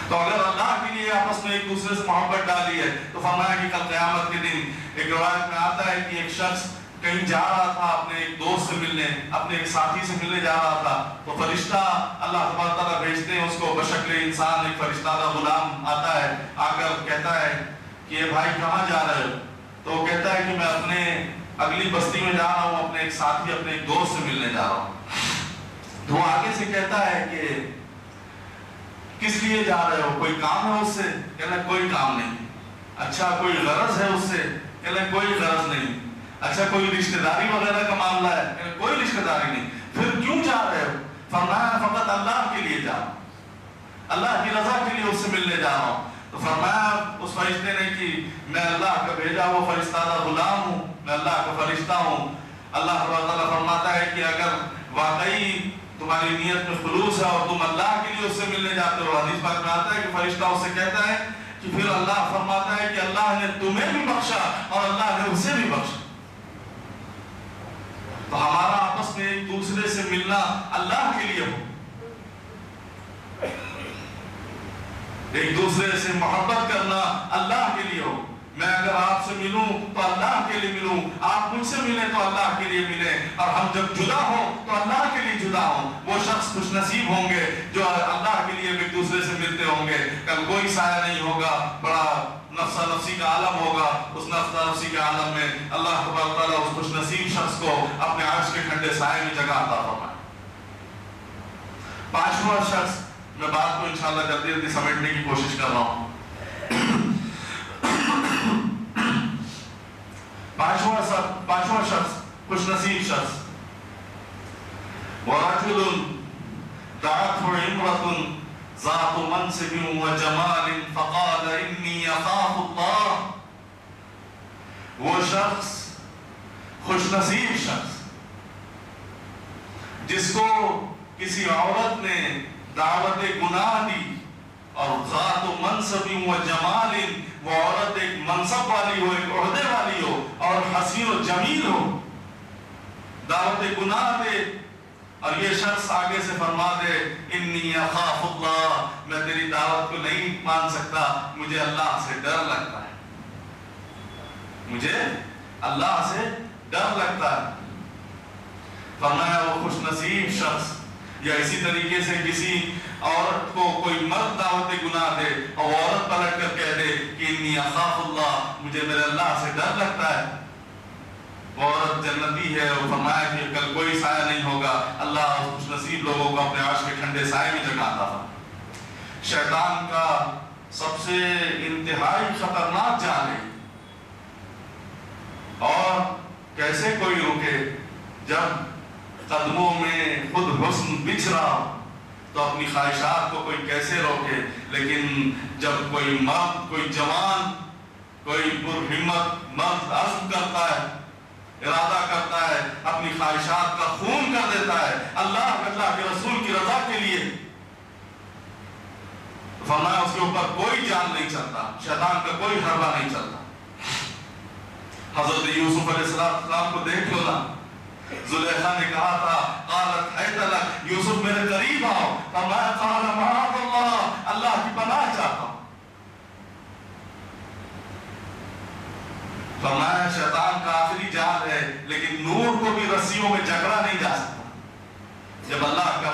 تو اگر اللہ کے لیے آپس میں ایک دوسرے سے محبت ڈالی ہے تو فرمایا کہ کل قیامت کے دن ایک روایت میں آتا ہے کہ ایک شخص کہیں جا رہا تھا اپنے ایک دوست سے ملنے، اپنے ایک ساتھی سے ملنے جا رہا تھا، تو فرشتہ اللہ تبارک تعالیٰ بھیجتے ہیں اس کو بشکل انسان، ایک فرشتہ کا غلام آتا ہے، آ کر کہتا ہے کہ یہ بھائی کہاں جا رہے ہو؟ تو وہ کہتا ہے کہ میں اپنے اگلی بستی میں جا رہا ہوں، اپنے ایک ساتھی، اپنے ایک دوست سے ملنے جا رہا ہوں۔ تو وہ آگے سے کہتا ہے کہ کس لیے جا رہے ہو؟ کوئی کام ہے اس سے؟ کہنا کوئی کام نہیں۔ اچھا کوئی غرض ہے اس سے؟ کہنا کوئی غرض نہیں۔ اچھا کوئی رشتہ داری وغیرہ کا معاملہ ہے؟ کہنا کوئی رشتہ داری نہیں۔ پھر کیوں جا رہے ہو؟ فرمایا فقط اللہ کے لیے جا رہا ہوں، اللہ کی رضا کے لیے اس سے ملنے جا رہا ہوں۔ تو فرمایا اس فرشتے نے کہ میں اللہ کا بھیجا ہوا فرشتہ غلام ہوں، میں اللہ کا فرشتہ ہوں۔ اللہ تعالیٰ فرماتا ہے کہ اگر واقعی تمہاری نیت میں خلوص ہے اور تم اللہ کے لیے اس سے ملنے جاتے ہو، حدیث پاک میں آتا ہے کہ فرشتہ اس سے کہتا ہے کہ پھر اللہ فرماتا ہے کہ اللہ نے تمہیں بھی بخشا اور اللہ نے اسے بھی بخشا۔ تو ہمارا آپس میں ایک دوسرے سے ملنا اللہ کے لیے ہو، ایک دوسرے سے محبت کرنا اللہ کے لیے ہو۔ میں اگر آپ سے ملوں تو اللہ کے لیے ملوں، آپ مجھ سے ملیں تو اللہ کے لیے ملیں، اور ہم جب جدا ہوں تو اللہ کے لیے جدا ہوں۔ وہ شخص خوش نصیب ہوں گے جو اللہ کے لیے ایک دوسرے سے ملتے ہوں گے، کل کوئی سایہ نہیں ہوگا، بڑا نفسا نفسی کا عالم ہوگا، اس نفسا نفسی کے عالم میں اللہ تبارک تعالیٰ اس خوش نصیب شخص کو اپنے عرش کے ٹھنڈے سائے میں جگہ عطا فرمائے۔ پانچواں شخص، میں بات کو انشاءاللہ جلدی جلدی سمیٹنے کی کوشش کر رہا ہوں۔ پانچواں شخص، خوش نصیب شخص، وَرَجُلٌ دَعَتْهُ امْرَةٌ ذَاتُ مَنْصِبٍ وَجَمَالٍ فَقَالَ إِنِّي أَخَافُ اللَّهَ۔ وہ شخص، خوش نصیب شخص جس کو کسی عورت نے دعوت گناہ دی، اور ذات منصب و جمال، وہ عورت ایک منصب والی ہو، ایک عہدے والی ہو اور حسین و جمیل ہو، دعوت گناہ دے، اور یہ شخص آگے سے فرما دے انی اخاف اللہ، میں تیری دعوت کو نہیں مان سکتا، مجھے اللہ سے ڈر لگتا ہے، مجھے اللہ سے ڈر لگتا ہے۔ فرمایا وہ خوش نصیب شخص، یا اسی طریقے سے کسی عورت کو کوئی مرد دعوت گناہ دے اور وہ عورت پلٹ کر کہہ دے کہ انی اخاف اللہ، مجھے میرے اللہ سے ڈر لگتا ہے، وہ عورت جنتی ہے۔ اور فرمایا کہ کل کوئی سایہ نہیں ہوگا، اللہ اس خوش نصیب لوگوں کو اپنے عرش کے ٹھنڈے سائے میں جگہ عطا فرمائے۔ شیطان کا سب سے انتہائی خطرناک جال ہے، اور کیسے کوئی روکے؟ جب قدموں میں خود حسن بچھ رہا تو اپنی خواہشات کو کوئی کیسے روکے؟ لیکن جب کوئی مرد، کوئی جوان، کوئی پرہمت مرد عزم کرتا ہے، ارادہ کرتا ہے، اپنی خواہشات کا خون کر دیتا ہے اللہ کے رسول کی رضا کے لیے، فرمایا اس کے اوپر کوئی جان نہیں چلتا، شیطان کا کوئی حربہ نہیں چلتا۔ حضرت یوسف علیہ السلام کو دیکھ لو نا، زلیخا نے کہا تھا قالت حیت لک، یوسف میرے قریب آؤ، فرمایا قال معاذ اللہ، اللہ کی پناہ چاہتا ہوں۔ فرمایا شیطان کا آخری جال ہے، لیکن نور کو بھی رسیوں میں جکڑا نہیں جا سکتا۔ جب اللہ کا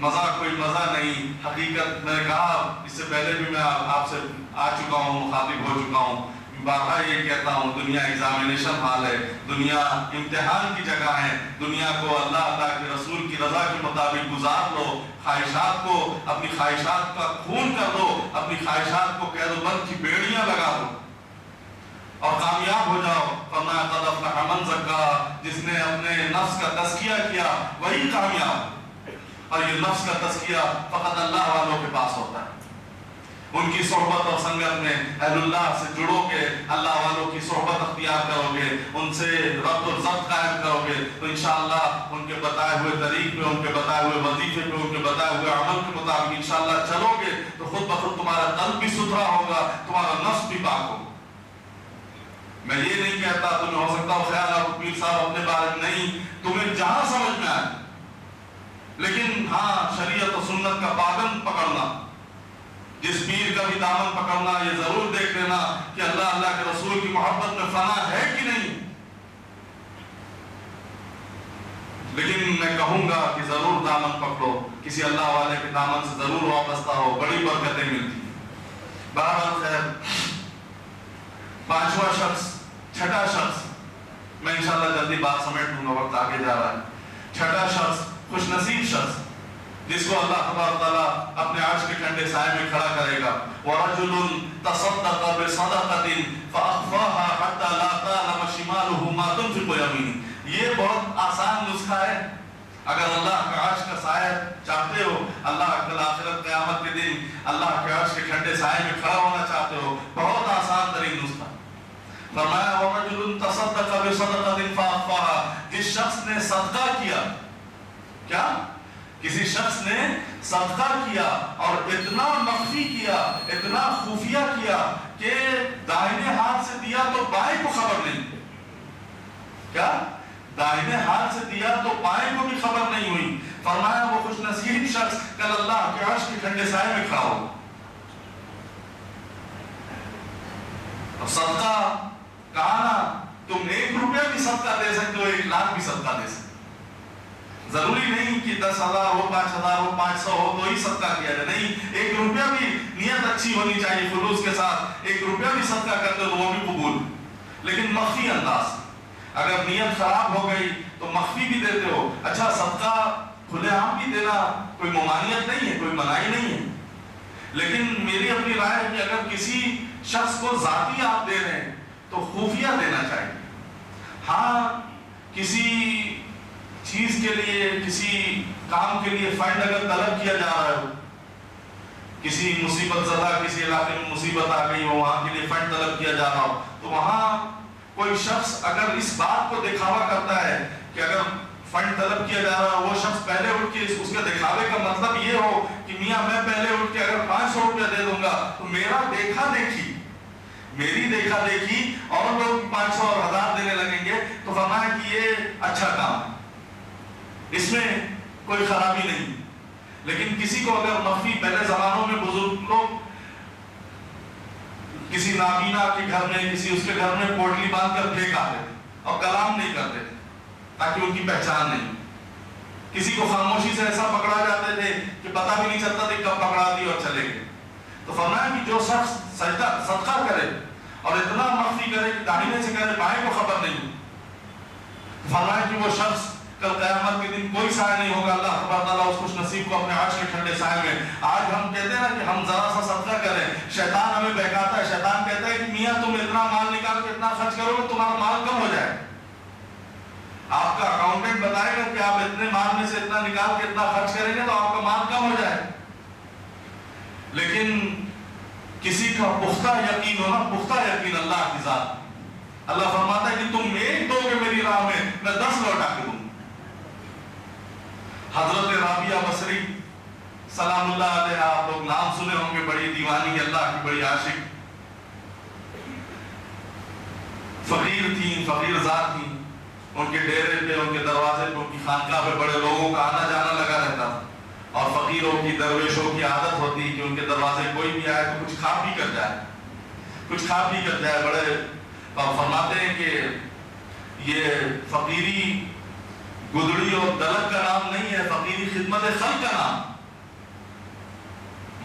مزہ کوئی مزہ نہیں، حقیقت میں نے کہا اس سے پہلے بھی میں آپ سے آ چکا ہوں، مخاطب ہو چکا ہوں، بارہا یہ کہتا ہوں دنیا ایگزامینیشن ہال ہے، دنیا امتحان کی جگہ ہے، دنیا کو اللہ کے رسول کی رضا کے مطابق گزار لو، خواہشات کو اپنی خواہشات کا خون کر دو، اپنی خواہشات کو قید و بند کی بیڑیاں لگا دو اور کامیاب ہو جاؤ۔ فرمایا قد افلح من زکاہا، جس نے اپنے نفس کا تزکیہ کیا وہی کامیاب، اور یہ نفس کا تزکیہ فقط اللہ والوں کے پاس ہوتا ہے۔ ان کی صحبت اور سنگت میں اہل اللہ سے جڑو گے، اللہ والوں کی صحبت اختیار کرو گے، ان سے ربط و ضبط قائم کرو گے تو انشاءاللہ ان کے بتائے ہوئے طریق پہ، ان کے بتائے ہوئے وظیفے پہ، ان کے بتائے ہوئے عمل کے مطابق انشاءاللہ چلو گے تو خود بخود تمہارا قلب بھی ستھرا ہوگا، تمہارا نفس بھی پاک ہوگا۔ میں یہ نہیں کہتا، تمہیں ہو سکتا ہو خیال آپ پیر صاحب اپنے بارے میں نہیں، تمہیں جہاں سمجھ میں آئے، لیکن ہاں شریعت و سنت کا پابند پکڑنا، جس پیر کا بھی دامن پکڑنا، یہ ضرور دیکھ لینا کہ اللہ کے رسول کی محبت میں فنا ہے کہ نہیں۔ لیکن میں کہوں گا کہ ضرور دامن پکڑو، کسی اللہ والے کے دامن سے ضرور وابستہ ہو، بڑی برکتیں ملتی۔ بہرحال خیر، پانچواں شخص، چھٹا شخص، میں انشاءاللہ جلدی بات سمیٹ دوں گا، وقت آگے جا رہا ہے۔ چھٹا شخص، خوش نصیب شخص، جس کو اللہ تبارک تعالیٰ اپنے عرش کے ٹھنڈے سائے میں کھڑا کرے گا۔ وَرَجُلٌ تَصَدَّقَ بِصَدَقَةٍ فَأَخْفَاهَا حَتَّى لَا تَعْلَمَ شِمَالُهُ مَا تُنْفِقُ يَمِينُهُ۔ یہ بہت آسان نسخہ ہے، اگر اللہ کے عرش کا سایہ چاہتے ہو، اللہ کل آخرت قیامت کے دن اللہ کے عرش کے ٹھنڈے سائے میں کھڑا ہونا چاہتے ہو، بہت آسان ترین نسخہ۔ فرمایا وَرَجُلٌ تَصَدَّقَ بِصَدَقَةٍ فَأَخْفَاهَا، جس شخص نے صدقہ کیا، کیا؟ کسی شخص نے صدقہ کیا اور اتنا مخفی کیا، اتنا خفیہ کیا کہ دائنے ہاتھ سے دیا تو بائیں کو خبر نہیں، کیا؟ دائنے ہاتھ سے دیا تو بائیں کو بھی خبر نہیں ہوئی۔ فرمایا وہ خوش نصیب شخص کل اللہ کے عرش کے ٹھنڈے سائے میں کھڑا ہوگا۔ اب صدقہ کہا نا، تم 1 روپیہ بھی صدقہ دے سکتے ہو، 1 لاکھ بھی صدقہ دے سکتے ہو، ضروری نہیں کہ 10,000 ہو، 5,000 ہو، 500 ہو تو ہی صدقہ کیا جائے، نہیں، 1 روپیہ بھی نیت اچھی ہونی چاہیے، خلوص کے ساتھ 1 روپیہ بھی صدقہ کرتے ہو تو وہ بھی قبول، لیکن مخفی انداز۔ اگر نیت خراب ہو گئی تو مخفی بھی دیتے ہو، اچھا صدقہ کھلے عام بھی دینا کوئی ممانعت نہیں ہے، کوئی منائی نہیں ہے، لیکن میری اپنی رائے ہے کہ اگر کسی شخص کو ذاتی آپ دے رہے ہیں تو خفیہ دینا چاہیے۔ ہاں، کسی چیز کے لیے، کسی کام کے لیے فنڈ اگر طلب کیا جا رہا ہو، کسی مصیبت زدہ کسی علاقے میں مصیبت آ گئی ہو، وہاں کے لیے فنڈ طلب کیا جا رہا ہو، تو وہاں کوئی شخص اگر اس بات کو دکھاوا کرتا ہے کہ اگر فنڈ طلب کیا جا رہا ہے، وہ شخص پہلے اٹھ کے اس کے دکھاوے کا مطلب یہ ہو کہ میاں میں پہلے اٹھ کے اگر 500 روپیہ دے دوں گا تو میرا دیکھا دیکھی، میری دیکھا دیکھی اور لوگ 500 اور 1000 دینے لگیں گے، تو فرمایا کہ یہ اچھا کام ہے، اس میں کوئی خرابی نہیں۔ لیکن کسی کو اگر مخفی، پہلے زمانوں میں بزرگ لوگ کسی نابینا کے گھر میں، کسی اس کے گھر میں پوٹلی باندھ کر پھینک آتے تھے اور کلام نہیں کرتے تھے تاکہ ان کی پہچان نہیں۔ کسی کو خاموشی سے ایسا پکڑا جاتے تھے کہ پتہ بھی نہیں چلتا تھا کب پکڑا دی اور چلے گئے۔ تو فرمایا کہ جو شخص صدقہ کرے اور اتنا مخفی کرے کہ داہنے سے کرے بائیں کو خبر نہیں، فرمایا کہ وہ شخص کل قیامت کے دن کوئی سایہ نہیں ہوگا، اللہ تبارک تعالیٰ اس خوش نصیب کو اپنے عرش کے ٹھنڈے سائے میں۔ آج ہم کہتے ہیں نا کہ ہم ذرا سا صدقہ کریں، شیطان ہمیں بہکاتا ہے، شیطان کہتا ہے کہ میاں تم اتنا مال نکال کے اتنا خرچ کرو گے تمہارا مال کم ہو جائے، آپ کا اکاؤنٹنٹ بتائے گا کہ آپ اتنے مال میں سے اتنا نکال کے اتنا خرچ کریں گے تو آپ کا مال کم ہو جائے۔ لیکن کسی کا پختہ یقین ہونا، پختہ یقین اللہ کی ذات، اللہ فرماتا ہے کہ تم 1 دو گے میری راہ میں 10 لوٹا کے دوں۔ حضرت رابعہ بصری سلام اللہ علیہ، آپ لوگ نام سنے ہوں گے، بڑی دیوانی، اللہ کی بڑی عاشق، فقیر تھیں، فقیر ذات تھیں، ان کے ڈیرے پہ، ان کے دروازے پہ، ان کی خانقاہ پہ بڑے لوگوں کا آنا جانا لگا رہتا تھا، اور فقیروں کی، درویشوں کی عادت ہوتی کہ ان کے دروازے کوئی بھی آئے تو کچھ کھا پی کر جائے، کچھ کھا پی کر جائے۔ بڑے فرماتے ہیں کہ یہ فقیری گدڑی اور دلک کا نام نہیں ہے، فقیری خدمت خلق کا نام۔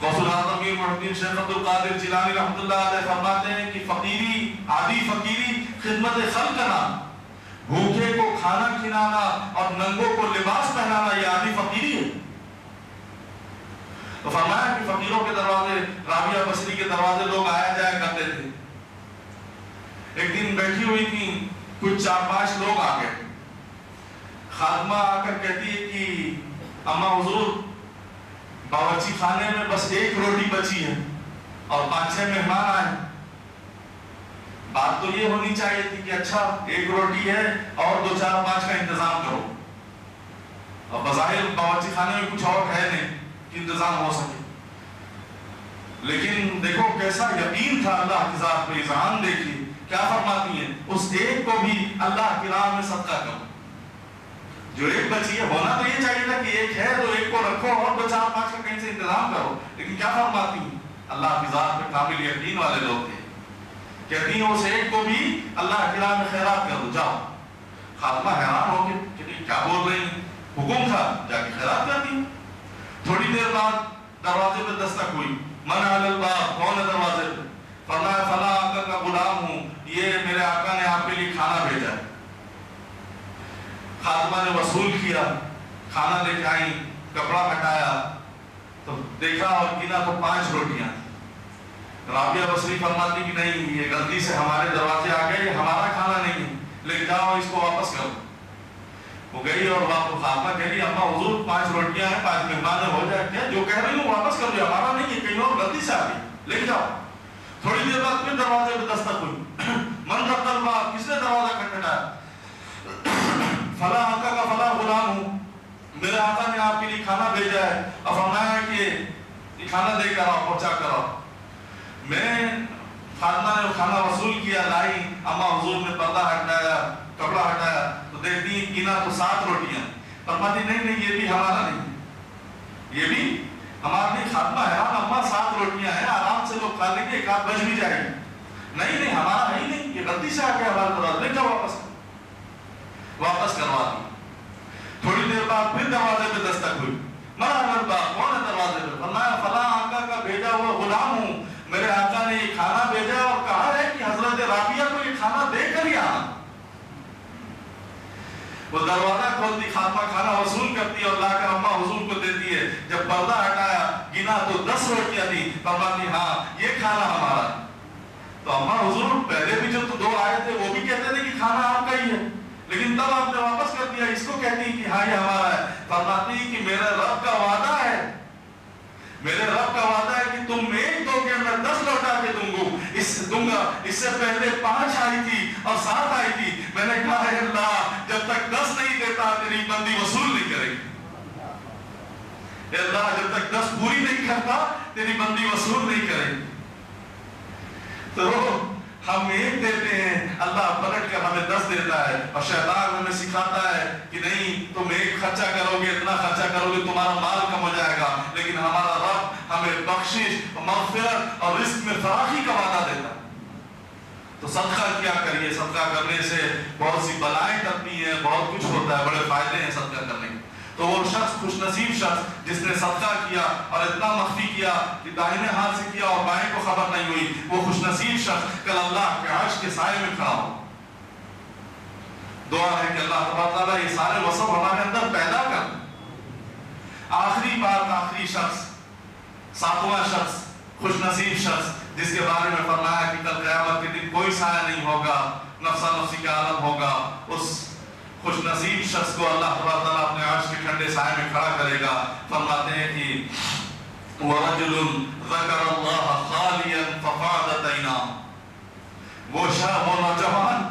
غوث الاعظم میر محی الدین شیخ عبد القادر جیلانی رحمۃ اللہ علیہ فرماتے ہیں کہ فقیری، عادی فقیری خدمت خلق کا نام، بھوکے کو کھانا کھلانا اور ننگوں کو لباس پہنانا، یہ عادی فقیری ہے۔ تو فرمایا کہ فقیروں کے دروازے، رابعہ بصری کے دروازے لوگ آیا جایا کرتے تھے۔ ایک دن بیٹھی ہوئی تھی، کچھ 4-5 لوگ آ گئے۔ خادمہ آ کر کہتی ہے کہ اماں حضور، باورچی خانے میں بس ایک روٹی بچی ہے اور 5-6 مہمان آئے۔ بات تو یہ ہونی چاہیے تھی کہ اچھا ایک روٹی ہے اور 2-4-5 کا انتظام کرو، اور بظاہر باورچی خانے میں کچھ اور ہے نہیں کہ انتظام ہو سکے، لیکن دیکھو کیسا یقین تھا اللہ کی ذات پہ۔ اذعان دیکھیے کیا فرماتی ہیں، اس ایک کو بھی اللہ کی راہ میں صدقہ کرو۔ جو ایک بچی ہے، ہونا تو یہ چاہیے تھا کہ ایک ہے تو ایک کو رکھو اور 2-4-5 کا کہیں سے انتظام کرو، لیکن کیا فرماتی ہیں، اللہ کی ذات پہ کامل یقین والے لوگ تھے، کہتی ہیں اس ایک کو بھی اللہ کی راہ میں خیرات کرو، جاؤ۔ خاتمہ حیران ہو کے کہ کیا بول رہی ہیں، حکم تھا، جا کے خیرات کرتی ہیں۔ تھوڑی دیر بعد دروازے پہ دستک ہوئی، من علی الباب، کون ہے دروازے پہ؟ فرمایا فلاں آقا کا غلام ہوں، یہ میرے آقا نے آپ کے لیے کھانا بھیجا ہے۔ خاتمہ نے وصول کیا، کھانا لے کے آئی، کپڑا ہٹایا تو دیکھا اور گنا تو 5 روٹیاں۔ رابعہ بصری فرماتی کہ نہیں، یہ غلطی سے ہمارے دروازے آ گئے، یہ ہمارا کھانا نہیں ہے، لے جاؤ اس کو واپس کرو۔ وہ گئی اور واپس خاتمہ کہہ رہی اماں حضور 5 روٹیاں ہیں، 5 مہمان ہو جائے، کیا جو کہہ رہی ہوں واپس کر دو، ہمارا نہیں ہے، کہیں اور غلطی سے آ گئی، لے جاؤ۔ تھوڑی دیر بعد پھر دروازے پہ دستک ہوئی، من رد الباب، کس نے دروازہ کھٹکھٹایا؟ فلاں آقا کا فلاں غلام ہوں، میرے آقا نے آپ کے لیے کھانا بھیجا ہے، اور فرمایا کہ یہ کھانا دے کر آؤ، پہنچا کر آؤ۔ میں خاتمہ نے وہ کھانا وصول کیا، لائی، اماں حضور نے پردہ ہٹایا، کپڑا ہٹایا تو دیکھتی ہیں گنا تو 7 روٹیاں۔ فرماتی نہیں نہیں، یہ بھی ہمارا نہیں، یہ بھی ہمارا نہیں۔ خاتمہ حیران، اماں 7 روٹیاں ہیں، آرام سے لوگ کھا لیں گے، ایک آدھ بچ بھی جائے گی۔ نہیں نہیں، ہمارا ہے ہی نہیں، یہ غلطی سے آ کے ہمارے دروازے، لے جاؤ واپس کروا دی۔ تھوڑی دیر بعد پھر دروازے پہ دستک ہوئی، مرا الباب، کون ہے دروازے پہ؟ فرمایا فلاں آقا کا بھیجا ہوا غلام ہوں، میرے آقا نے یہ کھانا بھیجا اور کہا ہے کہ حضرت رابعہ کو یہ کھانا دے کر ہی آنا۔ وہ دروازہ کھولتی، خاتمہ کھانا وصول کرتی اور لا کر اماں حضور کو دیتی ہے۔ جب پردہ ہٹایا گنا تو 10 روٹیاں تھی، فرماتی ہاں یہ کھانا ہمارا۔ تو اماں حضور پہلے بھی جو 2 آئے تھے وہ بھی کہتے تھے کہ کھانا آپ کا ہی ہے، لیکن تب آپ نے واپس کر دیا، اس کو کہتی کہ ہاں یہ ہمارا ہے۔ فرماتی کہ میرے رب کا وعدہ ہے، میرے رب کا وعدہ ہے کہ تم 1 دو گے، میں 10 لوٹا کے دوں گا۔ اس سے پہلے 5 آئی تھی اور 7 آئی تھی، میں نے کہا ہے اللہ جب تک 10 نہیں دیتا تیری بندی وصول نہیں کرے گی، اے اللہ جب تک 10 پوری نہیں کرتا تیری بندی وصول نہیں کرے گی۔ تو ہم 1 دیتے ہیں، اللہ پلٹ کر ہمیں 10 دیتا ہے، اور شیطان ہمیں سکھاتا ہے کہ نہیں تم 1 خرچہ کرو گے، اتنا خرچہ کرو گے تمہارا مال کم ہو جائے گا، لیکن ہمارا رب ہمیں بخشش، مغفرت اور رزق میں فراخی کا وعدہ دیتا ہے۔ تو صدقہ کیا کریے، صدقہ کرنے سے بہت سی بلائیں ٹلتی ہیں، بہت کچھ ہوتا ہے، بڑے فائدے ہیں صدقہ کرنے کے۔ تو وہ شخص، خوش نصیب شخص جس نے صدقہ کیا اور اتنا مخفی کیا کہ داہنے ہاتھ سے کیا اور بائیں کو خبر نہیں ہوئی، وہ خوش نصیب شخص کل اللہ کے عرش کے سائے میں کھڑا ہو۔ دعا ہے کہ اللہ تبارک تعالیٰ یہ سارے وصف ہمارے اندر پیدا کر۔ آخری بات، آخری شخص، 7واں شخص، خوش نصیب شخص جس کے بارے میں فرمایا کہ کل قیامت کے دن کوئی سایہ نہیں ہوگا، نفسا نفسی کا عالم ہوگا، اس خوش نصیب شخص کو اللہ تعالیٰ اپنے عرش کے ٹھنڈے سائے میں کھڑا کرے گا۔ فرماتے ہیں کہ وَرَجُلٌ ذَكَرَ اللَّهَ خَالِيًا فَفَاضَتْ عَيْنَاهُ، وہ نوجوان،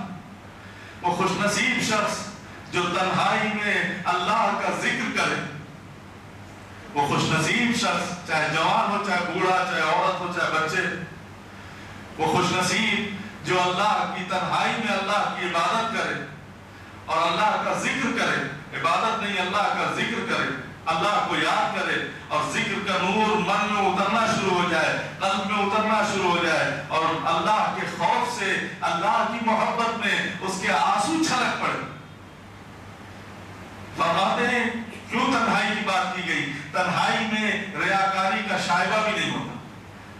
وہ خوش نصیب شخص جو تنہائی میں اللہ کا ذکر کرے، وہ خوش نصیب شخص چاہے جوان ہو، چاہے بوڑھا، چاہے عورت ہو، چاہے بچے، وہ خوش نصیب جو اللہ کی تنہائی میں اللہ کی عبادت کرے اور اللہ کا ذکر کرے، عبادت نہیں اللہ کا ذکر کرے، اللہ کو یاد کرے، اور ذکر کا نور من میں اترنا شروع ہو جائے، قلب میں اترنا شروع ہو جائے، اور اللہ کے خوف سے، اللہ کی محبت میں اس کے آنسو چھلک پڑے۔ فرماتے ہیں کیوں تنہائی کی بات کی گئی؟ تنہائی میں ریاکاری کا شائبہ بھی نہیں ہوتا،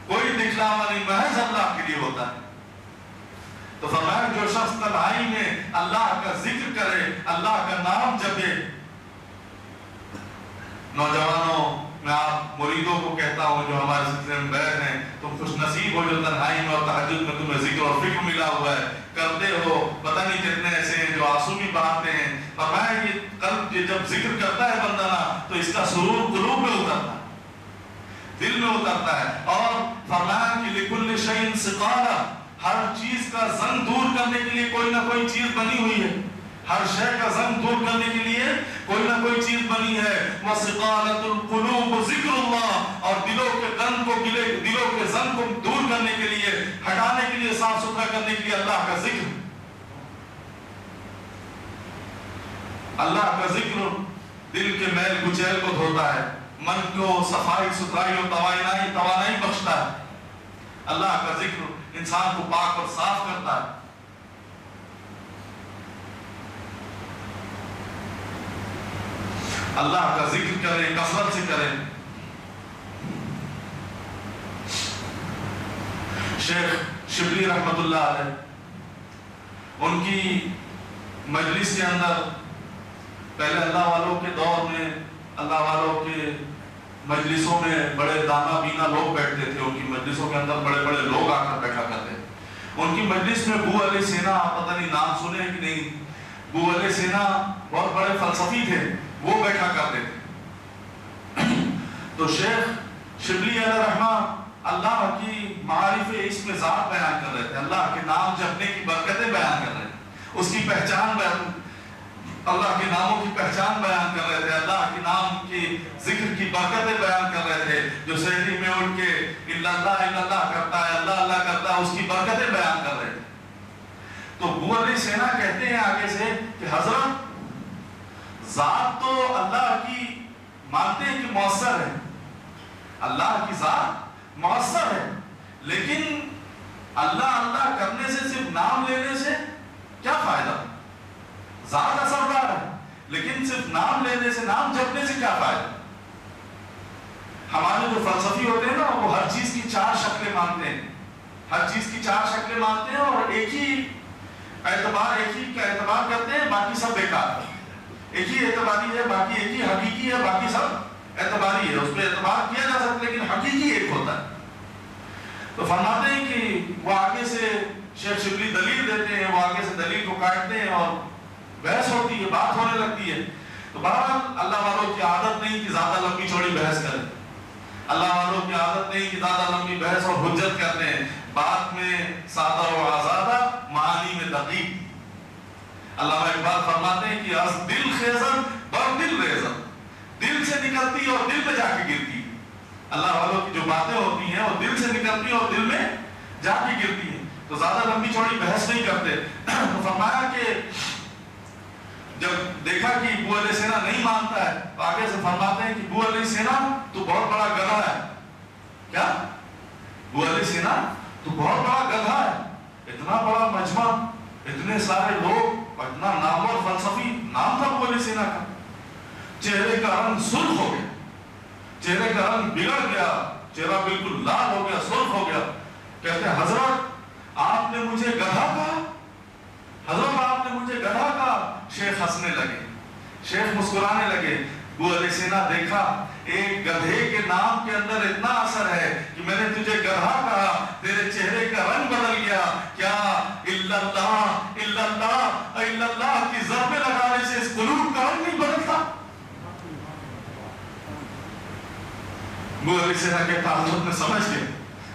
کوئی دکھلاوا نہیں، محض اللہ کے لیے ہوتا ہے۔ تو فرمایا جو شخص تنہائی میں اللہ کا ذکر کرے، اللہ کا نام جپے۔ نوجوانوں، میں آپ مریدوں کو کہتا ہوں جو ہمارے سلسلے میں بیٹھ ہیں، تم خوش نصیب ہو جو تنہائی میں اور تہجد میں تمہیں ذکر اور فکر ملا ہوا ہے، کرتے ہو۔ پتہ نہیں کتنے ایسے ہیں جو آنسو بھی بہاتے ہیں۔ فرمایا یہ قلب جب ذکر کرتا ہے بندہ نا تو اس کا سرور قلوب میں اترتا ہے، دل میں اترتا ہے۔ اور فرمایا کہ لکل شیء سقالہ، ہر چیز کا زنگ دور کرنے کے لیے کوئی نہ کوئی چیز بنی ہوئی ہے، ہر شے کا زنگ دور کرنے کے لیے کوئی نہ کوئی چیز بنی ہے۔ وَسِقَالَةُ الْقُلُوبُ ذِكْرُ اللَّهِ، اور دلوں کے غم کو، دلوں کے زنگ کو دور کرنے کے لیے، ہٹانے کے لیے، صاف ستھرا کرنے کے لیے اللہ کا ذکر۔ اللہ کا ذکر دل کے میل کچیل کو دھوتا ہے، من کو صفائی ستھرائی اور توانائی بخشتا ہے۔ اللہ کا ذکر انسان کو پاک اور صاف کرتا ہے۔ اللہ کا ذکر کریں، کثرت سے کریں۔ شیخ شبلی رحمت اللہ علیہ، ان کی مجلس کے اندر پہلے اللہ والوں کے دور میں، اللہ والوں کے مجلسوں میں بڑے دانا بینا لوگ بیٹھتے تھے، ان کی مجلسوں کے اندر بڑے بڑے لوگ آ کر بیٹھا کرتے۔ ان کی مجلس میں بو علی سینا، پتہ نہیں نام سنے کہ نہیں، بو علی سینا بہت بڑے فلسفی تھے، وہ بیٹھا کرتے تھے۔ تو شیخ شبلی علیہ رحمہ اللہ کی معارف اسم ذات بیان کر رہے تھے، اللہ کے نام جپنے کی برکتیں بیان کر رہے تھے، اس کی پہچان بیان، اللہ کے ناموں کی پہچان بیان کر رہے تھے، اللہ کے نام کی ذکر کی برکتیں بیان کر رہے تھے۔ جو سحری میں اٹھ کے اللہ کرتا ہے، اللہ اللہ کرتا ہے، اس کی برکتیں بیان کر رہے تھے۔ تو بو علی سینا کہتے ہیں آگے سے کہ حضرت ذات تو اللہ کی مانتے ہیں کہ مؤثر ہے، اللہ کی ذات مؤثر ہے، لیکن اللہ اللہ کرنے سے، صرف نام لینے سے کیا فائدہ؟ ذات اثردار ہے، لیکن صرف نام لینے سے، نام جپنے سے کیا فائدہ؟ ہمارے جو فلسفی ہوتے ہیں نا، وہ ہر چیز کی چار شکلیں مانتے ہیں، ہر چیز کی چار شکلیں مانتے ہیں، اور ایک ہی کا اعتبار کرتے ہیں، باقی سب بیکار ہے۔ ایک ہی اعتباری ہے، باقی ایک ہی حقیقی ہے، باقی سب اعتباری ہے، اس پہ اعتبار کیا جا سکتا ہے لیکن حقیقی ایک ہوتا ہے۔ تو فرماتے ہیں کہ وہ آگے سے شیخ شبلی دلیل دیتے ہیں، وہ آگے سے دلیل کو کاٹتے ہیں اور بحث ہوتی ہے، بات ہونے لگتی ہے۔ تو بہرحال اللہ والوں کی عادت نہیں کہ زیادہ لمبی چوڑی بحث کریں، اللہ والوں کی عادت نہیں کہ زیادہ لمبی بحث اور حجت کرتے ہیں، بات میں سادہ و آزادہ، معانی میں دقیق۔ علامہ اقبال فرماتے ہیں کہ از دل خیزن بر دل ریزن، دل سے نکلتی اور دل میں جا کے گرتی۔ اللہ والوں کی جو باتیں ہوتی ہیں وہ دل سے نکلتی اور دل میں جا کے گرتی ہیں۔ تو زیادہ لمبی چوڑی بحث نہیں کرتے۔ تو فرمایا کہ جب دیکھا کہ بو علی سینا نہیں مانتا ہے تو آگے سے فرماتے ہیں کہ بو علی سینا تو بہت بڑا گدھا ہے۔ کیا؟ بو علی سینا تو بہت بڑا گدھا ہے، اتنا بڑا مجمع، اتنے سارے لوگ، اتنا نامور فلسفی نام تھا بو علی سینا کا۔ چہرے کا رنگ سرخ ہو گیا، چہرے کا رنگ بگڑ گیا، چہرہ بالکل لال ہو گیا، سرخ ہو گیا۔ کہتے ہیں حضرت آپ نے مجھے گدھا کہا، حضرت آپ نے مجھے گدھا کہا۔ شیخ ہنسنے لگے، شیخ مسکرانے لگے۔ بو علی سینا دیکھا ایک گدھے کے نام کے اندر اتنا اثر ہے کہ میں نے تجھے گدھا کہا، تیرے چہرے کا رنگ بدل گیا۔ کیا الا اللہ الا اللہ الا اللہ کی ضربیں لگانے سے اس قلوب کا رنگ نہیں بدلتا؟ بو علی سینا کہتا حضرت نے سمجھ گیا،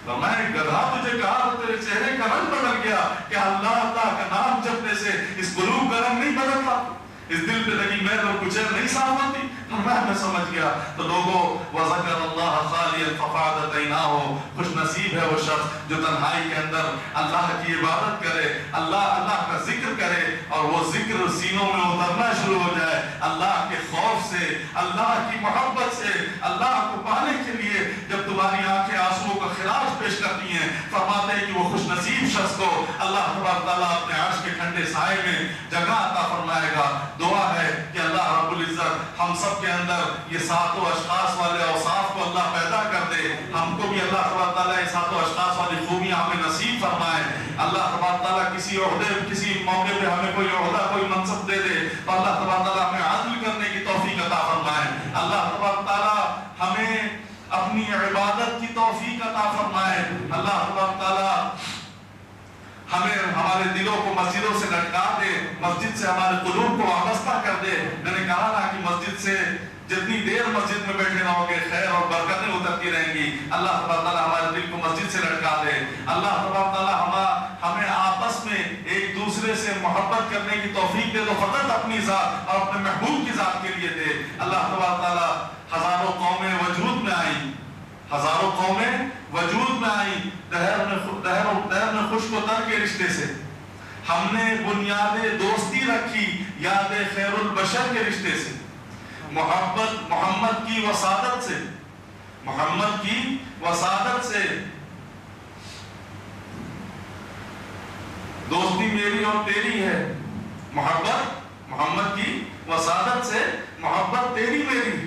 تو میں گدھا تجھے کہا تو تیرے چہرے کا رنگ بدل گیا۔ کہ اللہ اللہ کا نام جپنے سے اس قلوب کا رنگ نہیں بدلتا، اس دل پہ لگی میل اور کچیل نہیں صاف ہوتی؟ میں سمجھ گیا۔ تو لوگوں وَذَكَرَ اللَّهَ خَالِيًا فَفَاضَتْ عَيْنَاهُ، خوش نصیب ہے وہ شخص جو تنہائی کے اندر اللہ کی عبادت کرے، اللہ کا ذکر کرے، اور وہ ذکر سینوں میں اترنا شروع ہو جائے، اللہ کے خوف سے، اللہ کی محبت سے، اللہ کو پانے کے لیے۔ جب تمہاری آنکھیں آنسوؤں کا خراج پیش کرتی ہیں. فرماتے ہیں کہ وہ خوش نصیب شخص کو اللہ تبارک تعالیٰ اپنے عرش کے ٹھنڈے سائے میں جگہ عطا فرمائے گا. دعا ہے کہ اللہ رب العزت ہم سب کے اندر یہ ساتوں اشخاص والے اوصاف کو اللہ پیدا کر دے. ہم کو بھی اللہ تبارک تعالیٰ یہ ساتوں اشخاص والی خوبیاں ہمیں نصیب فرمائے. اللہ تبارک تعالیٰ کسی عہدے کسی موقع پہ ہمیں کوئی عہدہ کوئی منصب دے دے تو اللہ تبارک تعالیٰ ہمیں عدل کرنے کی توفیق عطا فرمائے. اللہ تبارک تعالیٰ ہمیں اپنی عبادت کی توفیق عطا فرمائے. اللہ تبارک تعالیٰ ہمیں ہمارے دلوں کو مسجدوں سے لٹکا دے, مسجد سے ہمارے قلوب کو وابستہ کر دے. میں نے کہا نا کہ مسجد سے جتنی دیر مسجد میں بیٹھے رہو گے خیر اور برکتیں اترتی رہیں گی. اللہ تبارک تعالیٰ ہمارے دل کو مسجد سے لٹکا دے. اللہ تبارک تعالیٰ ہمیں آپس میں ایک دوسرے سے محبت کرنے کی توفیق دے, تو فقط اپنی ذات اور اپنے محبوب کی ذات کے لیے دے. اللہ تبارک تعالیٰ ہزاروں قومیں وجود میں آئیں, ہزاروں قومیں وجود میں آئیں دہر میں خشک و تر کے رشتے سے. ہم نے بنیاد دوستی رکھی یاد خیر البشر کے رشتے سے, محبت محمد کی وسادت سے, محمد کی وسادت سے. دوستی میری اور تیری ہے, محبت محمد کی وسادت سے, محبت تیری میری,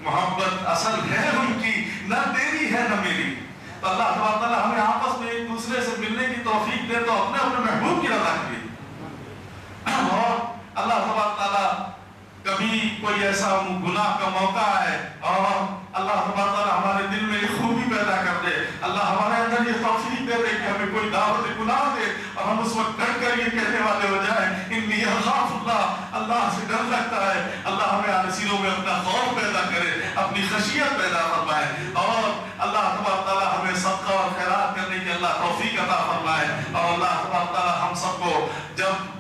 محبت اصل ہے ان کی نہ تیری ہے نہ میری. تو اللہ تبارک تعالیٰ ہمیں آپس میں ایک دوسرے سے ملنے کی توفیق دے, تو اپنے اپنے محبوب کی رضا کے لیے. اور اللہ تبارک تعالیٰ کبھی کوئی ایسا گناہ کا موقع ہے اور اللہ تبارک تعالیٰ ہمارے دل میں ایک خوبی پیدا کر دے, اللہ ہمارے اندر یہ توفیق دے دے کہ ہمیں کوئی دعوت گناہ دے اور ہم اس وقت ڈر کر یہ کہنے والے ہو جائیں انی اخاف اللہ, اللہ سے ڈر لگتا ہے. اللہ ہمیں اپنے سینوں میں اپنا خوف پیدا کرے, اپنی خشیت پیدا فرمائے, اور اللہ تبارک تعالیٰ ہمیں صدقہ اور خیرات کرنے کی اللہ توفیق عطا فرمائے. اور اللہ تبارک تعالیٰ ہم سب کو جب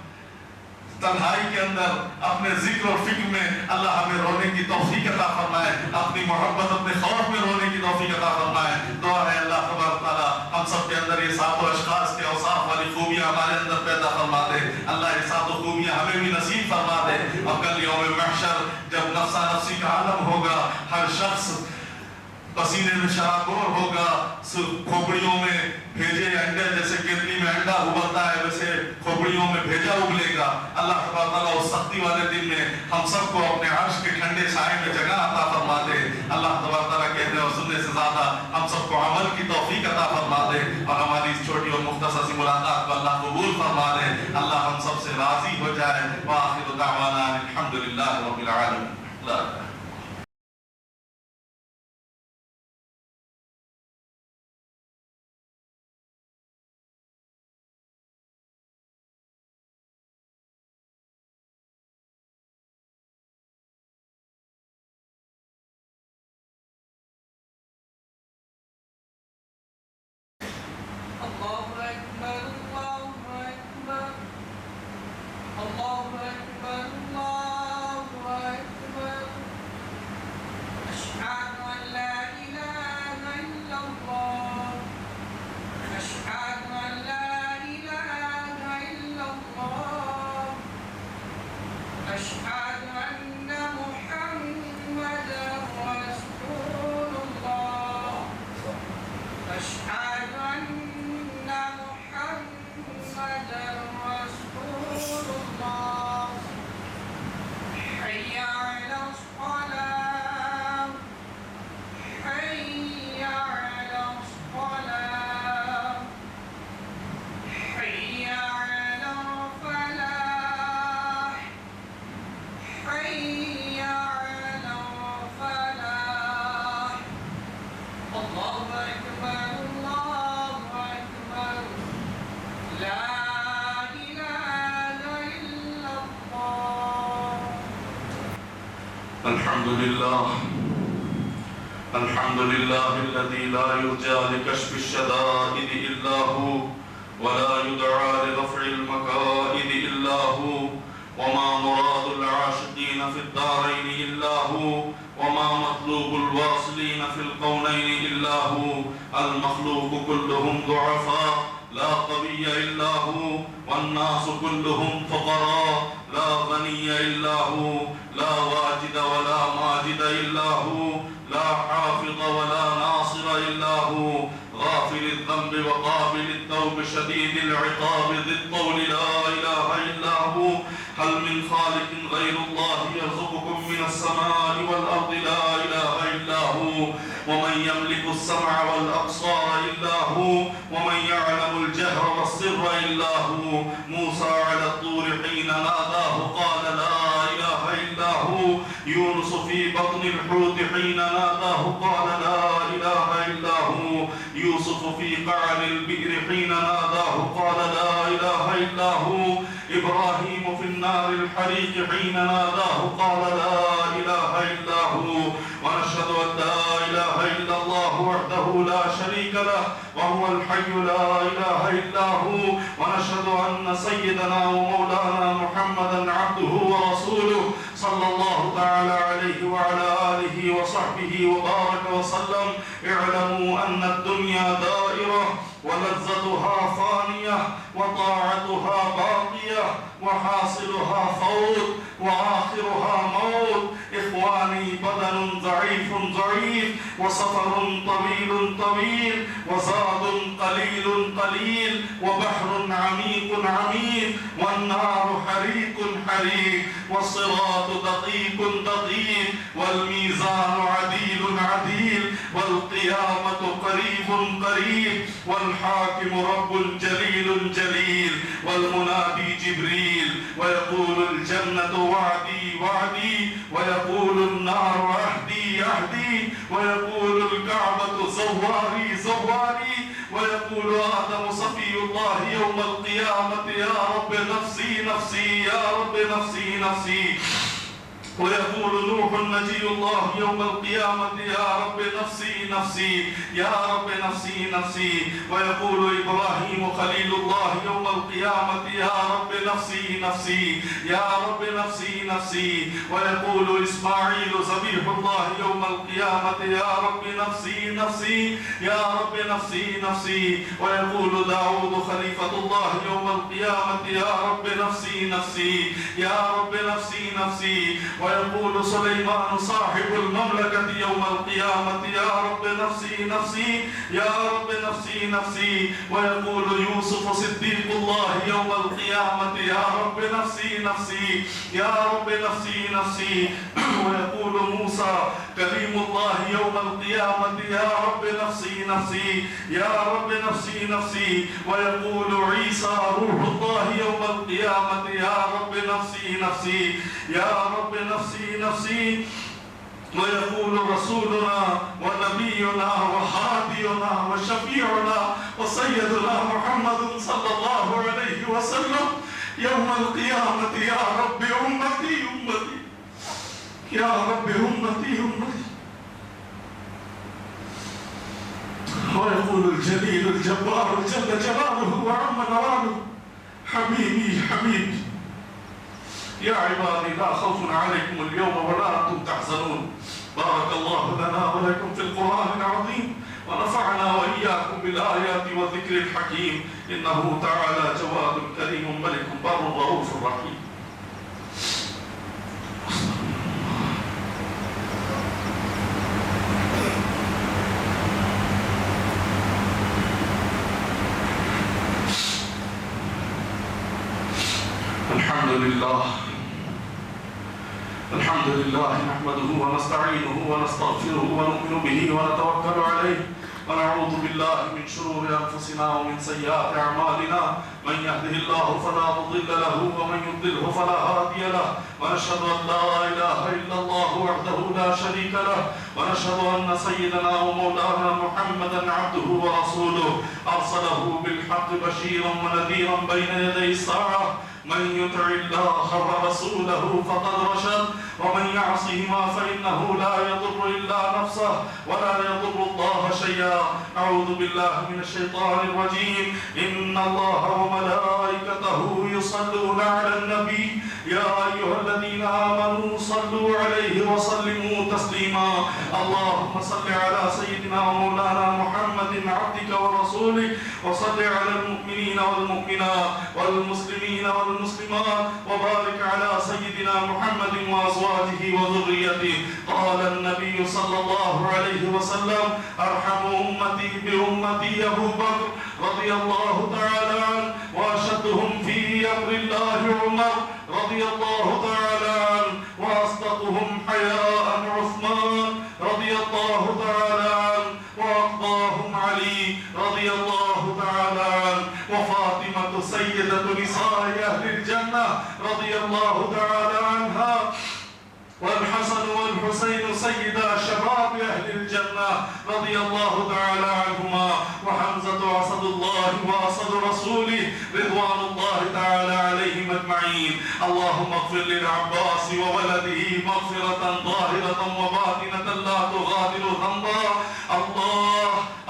تنہائی کے اندر اپنے ذکر اور فکر میں اللہ ہمیں رونے کی توفیق عطا فرمائے, اپنی محبت اپنے خوف میں رونے کی توفیق عطا فرمائے. دعا ہے اللہ تبارک تعالیٰ ہم سب کے اندر یہ ساتوں اشخاص کے اوصاف والی خوبیاں ہمارے اندر پیدا فرما دے. اللہ یہ ساتوں خوبیاں ہمیں بھی نصیب فرما دے. اور کل یوم محشر جب نفسا نفسی کا عالم ہوگا, ہر شخص پسینے میں شرابور ہوگا, کھوپڑیوں میں بھیجے انڈے جیسے کیتلی میں انڈا ابلتا ہے ویسے کھوپڑیوں میں بھیجا اگلے گا. اللہ تبارک تعالیٰ اس سختی والے دن میں ہم سب کو اپنے عرش کے ٹھنڈے سائے میں جگہ عطا فرما دے. اللہ تبارک تعالیٰ کہتے ہیں اور سننے سے زیادہ ہم سب کو عمل کی توفیق عطا فرما دے, اور ہماری اس چھوٹی اور مختصر سی ملاقات کو اللہ قبول فرما دے. اللہ ہم سب سے راضی ہو جائے. وآخر دعوانا الحمدللہ رب العالمین. الحمد لله الذي لا يرجى لكشف الشدائد إلا هو ولا يدعى لرفع المكائد إلا هو وما مراد العاشقين في الدارين إلا هو وما مطلوب الواصلين في القونين إلا هو المخلوق كلهم ضعفاء لا قوي إلا هو والناس كلهم فقراء لا غني إلا هو لا واجد ولا ماجد إلا هو لا حافظ ولا ناصر إلا هو غافل اليوم شديد العقاب ذي الطول لا إله إلا هو هل من خالق غير الله يرزقكم من السماء والأرض لا إله إلا هو ومن يملك السمع والأبصار إلا هو ومن يعلم الجهر والسر إلا هو موسى على الطور حين ناداه قال لا إله إلا هو يونس في بطن الحوت حين ناداه قال لا إله إلا هو يوسف في قعر البئر حين ناداه قال لا إله إلا هو إبراهيم في النار الحريق حين ناداه قال لا إله إلا هو ونشهد أن لا إله إلا الله وحده لا شريك له وهو الحي لا إله إلا هو ونشهد أن سيدنا ومولانا محمدا عبده ورسوله صلى الله تعالى عليه وعلى آله وصحبه وبارك وسلم اعلموا أن الدنيا دائرة ولذتها فانية وطاعتها باقية وحاصلها فوت وآخرها موت إخواني بدن ضعيف ضعيف وسفر طويل طويل وزاد قليل قليل وبحر عميق عميق والنار حريق حريق والصراط دقيق دقيق والميزان عديل عديل والقيامة قريب قريب والحاكم رب جليل جليل والمنادي جبريل ويقول الجنة وعدي وعدي ويقول النار عهدي عهدي ويقول الكعبة زواري زواري ويقول آدم صفي الله يوم القيامة يا رب نفسي نفسي يا رب نفسي نفسي ويقول نوح نجي الله يوم القيامة يا رب نفسي نفسي يا رب نفسي نفسي ويقول إبراهيم خليل الله يوم القيامة يا رب نفسي نفسي يا رب نفسي نفسي ويقول إسماعيل ذبيح الله يوم القيامة يا رب نفسي نفسي يا رب نفسي نفسي ويقول داود خليفة الله يوم القيامة يا رب نفسي نفسي يا رب نفسي نفسي ويقول سليمان صاحب المملكة يوم القيامة يا رب نفسي نفسي يا رب نفسي نفسي ويقول يوسف صديق الله يوم القيامة يا رب نفسي نفسي يا رب نفسي نفسي ويقول موسى كريم الله يوم القيامة يا رب نفسي نفسي يا رب نفسي نفسي ويقول عيسى روح الله يوم القيامة يا رب نفسي نفسي يا رب نفسي نفسي ويقول رسولنا ونبينا وهادينا وشفيعنا وسيدنا محمد صلى الله عليه وسلم يوم القيامة يا رب أمتي أمتي يا رب أمتي أمتي ويقول الجليل الجبار جل جلاله وعم نواله حبيبي حبيبي يا عبادي لا خوف عليكم اليوم ولا أنتم تحزنون بارك الله لنا ولكم في القرآن العظيم ونفعنا وإياكم بالآيات والذكر الحكيم إنه تعالى جواد كريم ملك بر رؤوف رحيم. الحمد لله نحمده ونستعينه ونستغفره ونؤمن به ونتوكل عليه ونعوذ بالله من شرور أنفسنا ومن سيئات أعمالنا من يهده الله فلا مضل له ومن يضلله فلا هادي له ونشهد أن لا إله إلا الله وحده لا شريك له ونشهد أن سيدنا ومولانا محمدا عبده ورسوله أرسله بالحق بشيرا ونذيرا بين يدي الساعة من يطع الله ورسوله فقد رشد ومن يعصهما فإنه لا يضر إلا نفسه ولا يضر الله شيئا. أعوذ بالله من الشيطان الرجيم. إن الله وملائكته يصلون على النبي يا أيها الذين آمنوا صلوا عليه وسلموا تسليما. اللهم صل على سيدنا ومولانا محمد عبدك ورسولك وصل على المؤمنين والمؤمنات والمسلمين والمسلمات وبارك على سيدنا محمد وأزواجه وذريته. قال النبي صلى الله عليه وسلم أرحم أمتي بأمتي أبو بكر رضي الله تعالى عنه وأشدهم في أمر الله عمر رضي الله تعالى عنه وأصدقهم حياء عثمان رضي الله تعالى عنه وأقضاهم علي رضي الله تعالى عنه وفاطمة سيدة نساء أهل الجنة رضي الله تعالى عنها والحسن والحسين سيدا شباب أهل الجنة رضي الله تعالى عنهما وحمزة أسد الله وأسد رسوله رضوان الله تعالى عليهم أجمعين. اللهم اغفر للعباس وولده مغفرة ظاهرة وباطنة لا تغادر ذنبا.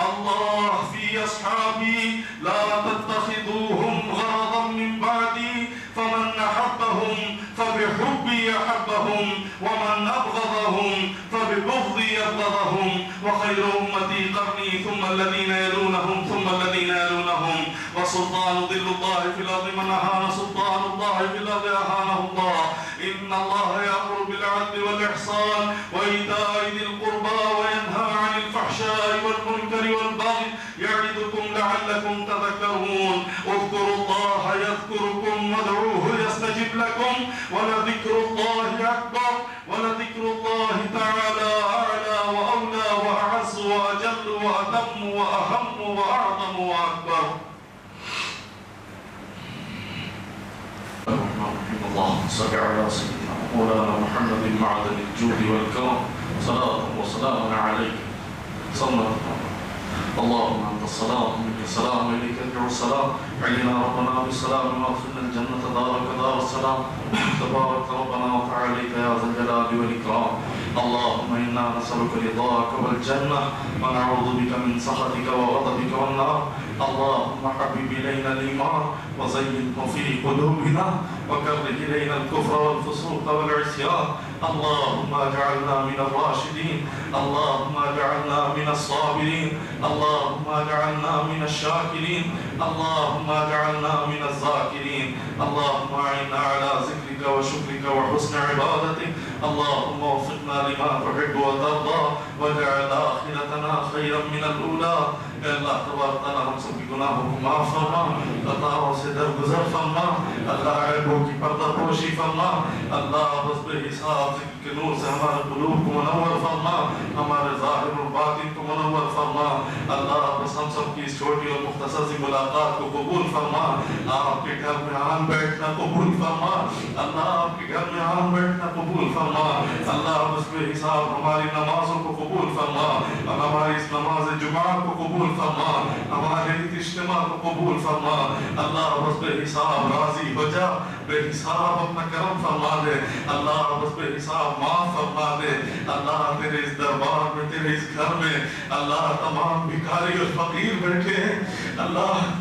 الله في أصحابي لا تتخذوهم غرضا من بعدي فمن أحبهم فبحبي أحبهم ومن أبغضهم فببغضي أبغضهم وخير أمتي قرني ثم الذين يلونهم ثم الذين يلونهم وسلطان ظل الله في الأرض من أهان سلطان الله في الأرض أهانه الله. إن الله يأمر بالعدل والإحسان وإيتاء ذي القربى وينهى عن الفحشاء والمنكر والبغي يعظكم لعلكم تذكرون. اذكروا الله يذكركم وادعوه يستجب لكم ولذكر الله أكبر ولذكر الله تعالى أعلى وأولى وأعز وأجل وأتم وأهم وأعظم وأكبر. اللهم صل على سيدنا مولانا محمد معدن الجود والكرم صلاة وسلام عليك صلى اللهم أنت السلام منك السلام إليك يرجع السلام علينا ربنا بالسلام واغفرنا الجنة دارك دار السلام تبارك ربنا وتعاليك يا ذا الجلال والإكرام. اللهم إنا نسألك رضاك والجنة ونعوذ بك من سخطك وغضبك والنار. اللهم حبب إلينا الإيمان وزينه في قلوبنا وكره إلينا الكفر والفسوق والعصيان. اللهم اجعلنا من الراشدين. اللهم اجعلنا من الصابرين. اللهم اجعلنا من الشاكرين. اللهم اجعلنا من الذاكرين. اللهم أعنا على ذكرك وشكرك وحسن عبادتك. اللهم وفقنا لما تحب وترضى واجعل آخرتنا خيرا من الأولى. اے اللہ تبارک تعالیٰ ہم سب کی گناہوں کو معاف فرما، خطاؤں سے درگزر فرما، اللہ عیبوں کی پردہ پوشی فرما، اللہ بس بے حساب ذکر کے نور سے ہمارے قلوب کو منور فرما، ہمارے ظاہر و باطن کو منور فرما. اللہ بس ہم سب کی اس چھوٹی اور مختصر سی ملاقات کو قبول فرما. آپ کے گھر میں آن بیٹھنا قبول فرما. اللہ آپ کے گھر میں آن بیٹھنا قبول فرما. اللہ بس بے حساب ہماری نمازوں کو قبول فرما، ہماری اس نماز جمعہ کو قبول فرما، ہمارے اجتماع کو قبول فرما. اللہ بس بے حساب راضی ہو جا، بے حساب اپنا کرم فرما دے. اللہ بس بے حساب معاف فرما دے. اللہ تیرے اس دربار میں، تیرے اس گھر میں اللہ تمام بھکاری اور فقیر بیٹھے ہیں. اللہ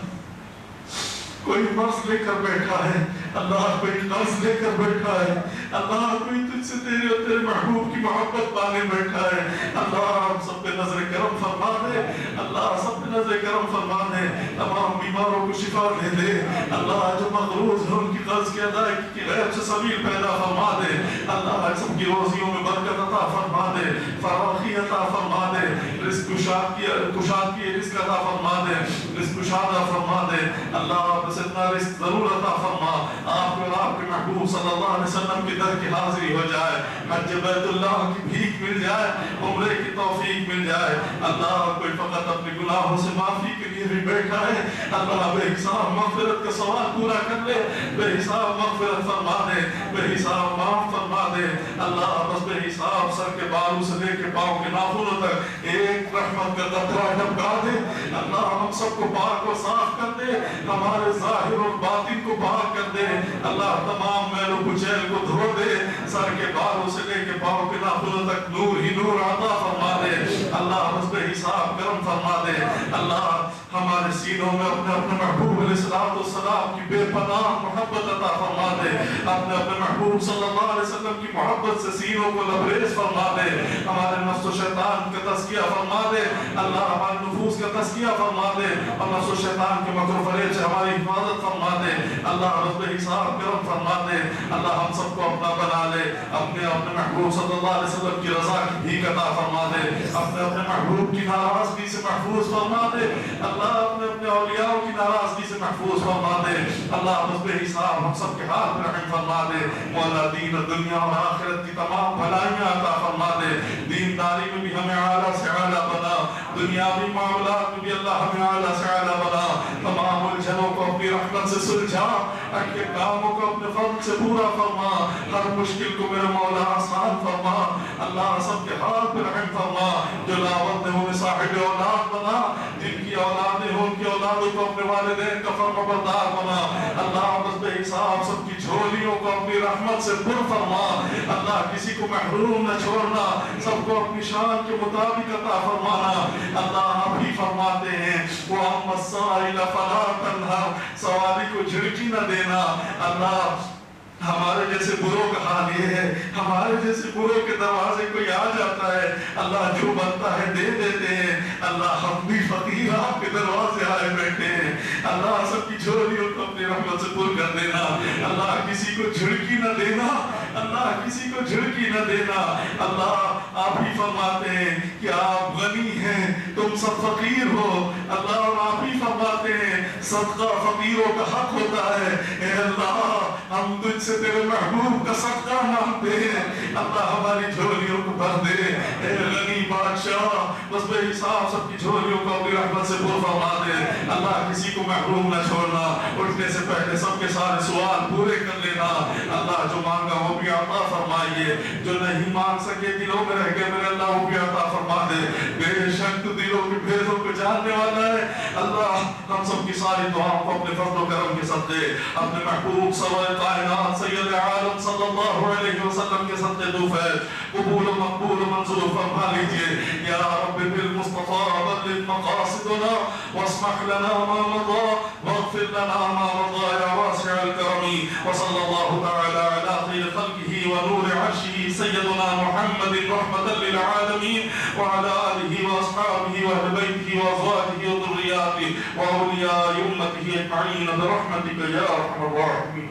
کوئی مرض لے کر بیٹھا ہے، اللہ کوئی قرض لے کر بیٹھا ہے، اللہ کوئی تجھ سے تیرے اور تیرے محبوب کی محبت پانے بیٹھا ہے. اللہ ہم سب پہ نظر کرم فرما دے. اللہ سب پہ نظر کرم فرما دے. تمام بیماروں کو شفا دے دے. اللہ جو مقروض ہیں ان کی قرض کی ادائیگی کی غیب سے سبیل پیدا فرما دے. اللہ سب کی روزیوں میں برکت عطا فرما دے، فراخی عطا فرما دے، رزق کشاد کی رزق عطا فرما دے، رزق کشادہ فرما دے. اللہ بس اتنا رزق ضرور عطا فرما. آپ اور آپ کے محبوب صلی اللہ علیہ وسلم کی در کی حاضری ہو جائے، حج بیت اللہ کی بھیک مل جائے، عمرے کی توفیق مل جائے. اللہ کوئی فقط اپنے گناہوں سے معافی کے لیے بھی بیٹھا ہے، اللہ بے حساب مغفرت کا سوال پورا کر لے. بے حساب مغفرت فرما دے، بے حساب معاف فرما دے. اللہ بس بے حساب سر کے بالوں سے لے کے پاؤں کے ناخنوں تک ایک رحمت کا قطرہ ڈبکا دے. اللہ ہم سب کو پاک و صاف کر دے، ہمارے ظاہر اور باطن کو پاک کر دے. اللہ تمام میل و کچیل کو دھو دے، سر کے بالوں سے لے کے پاؤں کے ناخنوں تک نور ہی نور عطا فرما دے. اللہ بس بے حساب کرم فرما دے. اللہ ہمارے سینوں میں اپنے اپنے محبوب علیہ السلام کی بے پناہ محبت عطا فرما دے. اپنے اپنے محبوب صلی اللہ علیہ وسلم کی محبت سے سینوں کو لبریز فرما دے. ہمارے نفس و شیطان کا تزکیہ فرما دے. اللہ ہمارے نفوس کا تزکیہ فرما دے اور نفس و شیطان کے مکر و فریب سے ہماری حفاظت فرما دے. اللہ رب حساب کرم فرما دے. اللہ ہم سب کو اپنا بنا لے، اپنے اپنے محبوب صلی اللہ علیہ وسلم کی رضا کی توفیق عطا فرما دے، اپنے محبوب کی ناراضگی سے محفوظ فرما دے اللہ، اپنے اولیاء کی ناراضگی سے محفوظ فرما دے اللہ، بس بے حساب ہم سب کے ہاتھ میں رحم فرما دے مولا، دین اور دنیا اور آخرت کی تمام بھلائیاں عطا فرما دے، دینداری میں بھی ہمیں اعلیٰ سے اعلیٰ بنا، دنیاوی معاملات میں بھی اللہ ہمیں اعلیٰ سے اعلیٰ بنا، تمام الجھنوں کو اپنی رحمت سے سلجھا، اپنے کاموں کو اپنے فضل سے پورا فرما، ہر مشکل کو میرے مولا آسان فرما اللہ، سب کے ہاتھ میں رحم فرما، جو لاوت نے انہیں صاحب اولاد بنا، جن کی اولادیں ہوں ان کی اولادوں کو اپنے والدین کا فرمانبردار بنا اللہ، بس بے حساب سب کی جھولیوں کو اپنی رحمت سے پر فرما اللہ، کسی کو محروم نہ چھوڑنا، سب کو اپنی شان کے مطابق عطا فرمانا اللہ، آپ ہی فرماتے ہیں وَأَمَّا السَّائِلَ فَلَا تَنْهَرْ، سوالی کو جھڑکی نہ دینا اللہ، ہمارے جیسے بروں کا حال یہ ہے، ہمارے جیسے بروں کے دروازے کوئی آ جاتا ہے اللہ، جو بنتا ہے دے دیتے ہیں اللہ، ہم بھی فقیر آپ کے دروازے آئے بیٹھے ہیں اللہ، سب کی جھولیوں کو اپنی رحمت سے پر کر دینا اللہ، کسی کو جھڑکی نہ دینا اللہ، کسی کو جھڑکی نہ دینا اللہ، آپ ہی فرماتے ہیں کہ آپ غنی ہیں تم سب فقیر ہو اللہ، اور آپ ہی فرماتے ہیں صدقہ فقیروں کا حق ہوتا ہے، اے اللہ ہم تجھ سے تیرے محبوب کا صدقہ مانگتے ہیں اللہ، ہماری جھولیوں کو بھر دے اے غنی بادشاہ، بس بے حساب سب کی جھولیوں کو اپنی رحمت سے پر فرما دے اللہ، کسی کو محروم نہ چھوڑنا، اٹھنے سے پہلے سب کے سارے سوال پورے کر لینا اللہ، جو مانگا وہ بھی عطا فرمائیے، جو نہیں مانگ سکے دلوں میں رہ گئے میرے اللہ وہ بھی عطا فرما دے، بے شک تو دلوں کے بھیدوں کو جاننے والا ہے اللہ، ہم سب کی ساری دعاؤں کو اپنے فضل و کرم کے صدقے اپنے محبوب سرور کائنات سید عالم صلی اللہ علیہ وسلم کے صدقے دو فیض قبول و مقبول و منظور فرما لیجئے یا رب بالمصطفى بلغ مقاصدنا واسمح لنا ما مضى واغفر لنا ما مضى يا واسع الكرم وصلى الله تعالى على خير خلقه ونور عرشه سيدنا محمد رحمة للعالمين وعلى آله وأصحابه وأهل بيته وأزواجه وذرياته وأولياء أمته أجمعين برحمتك يا أرحم الراحمين.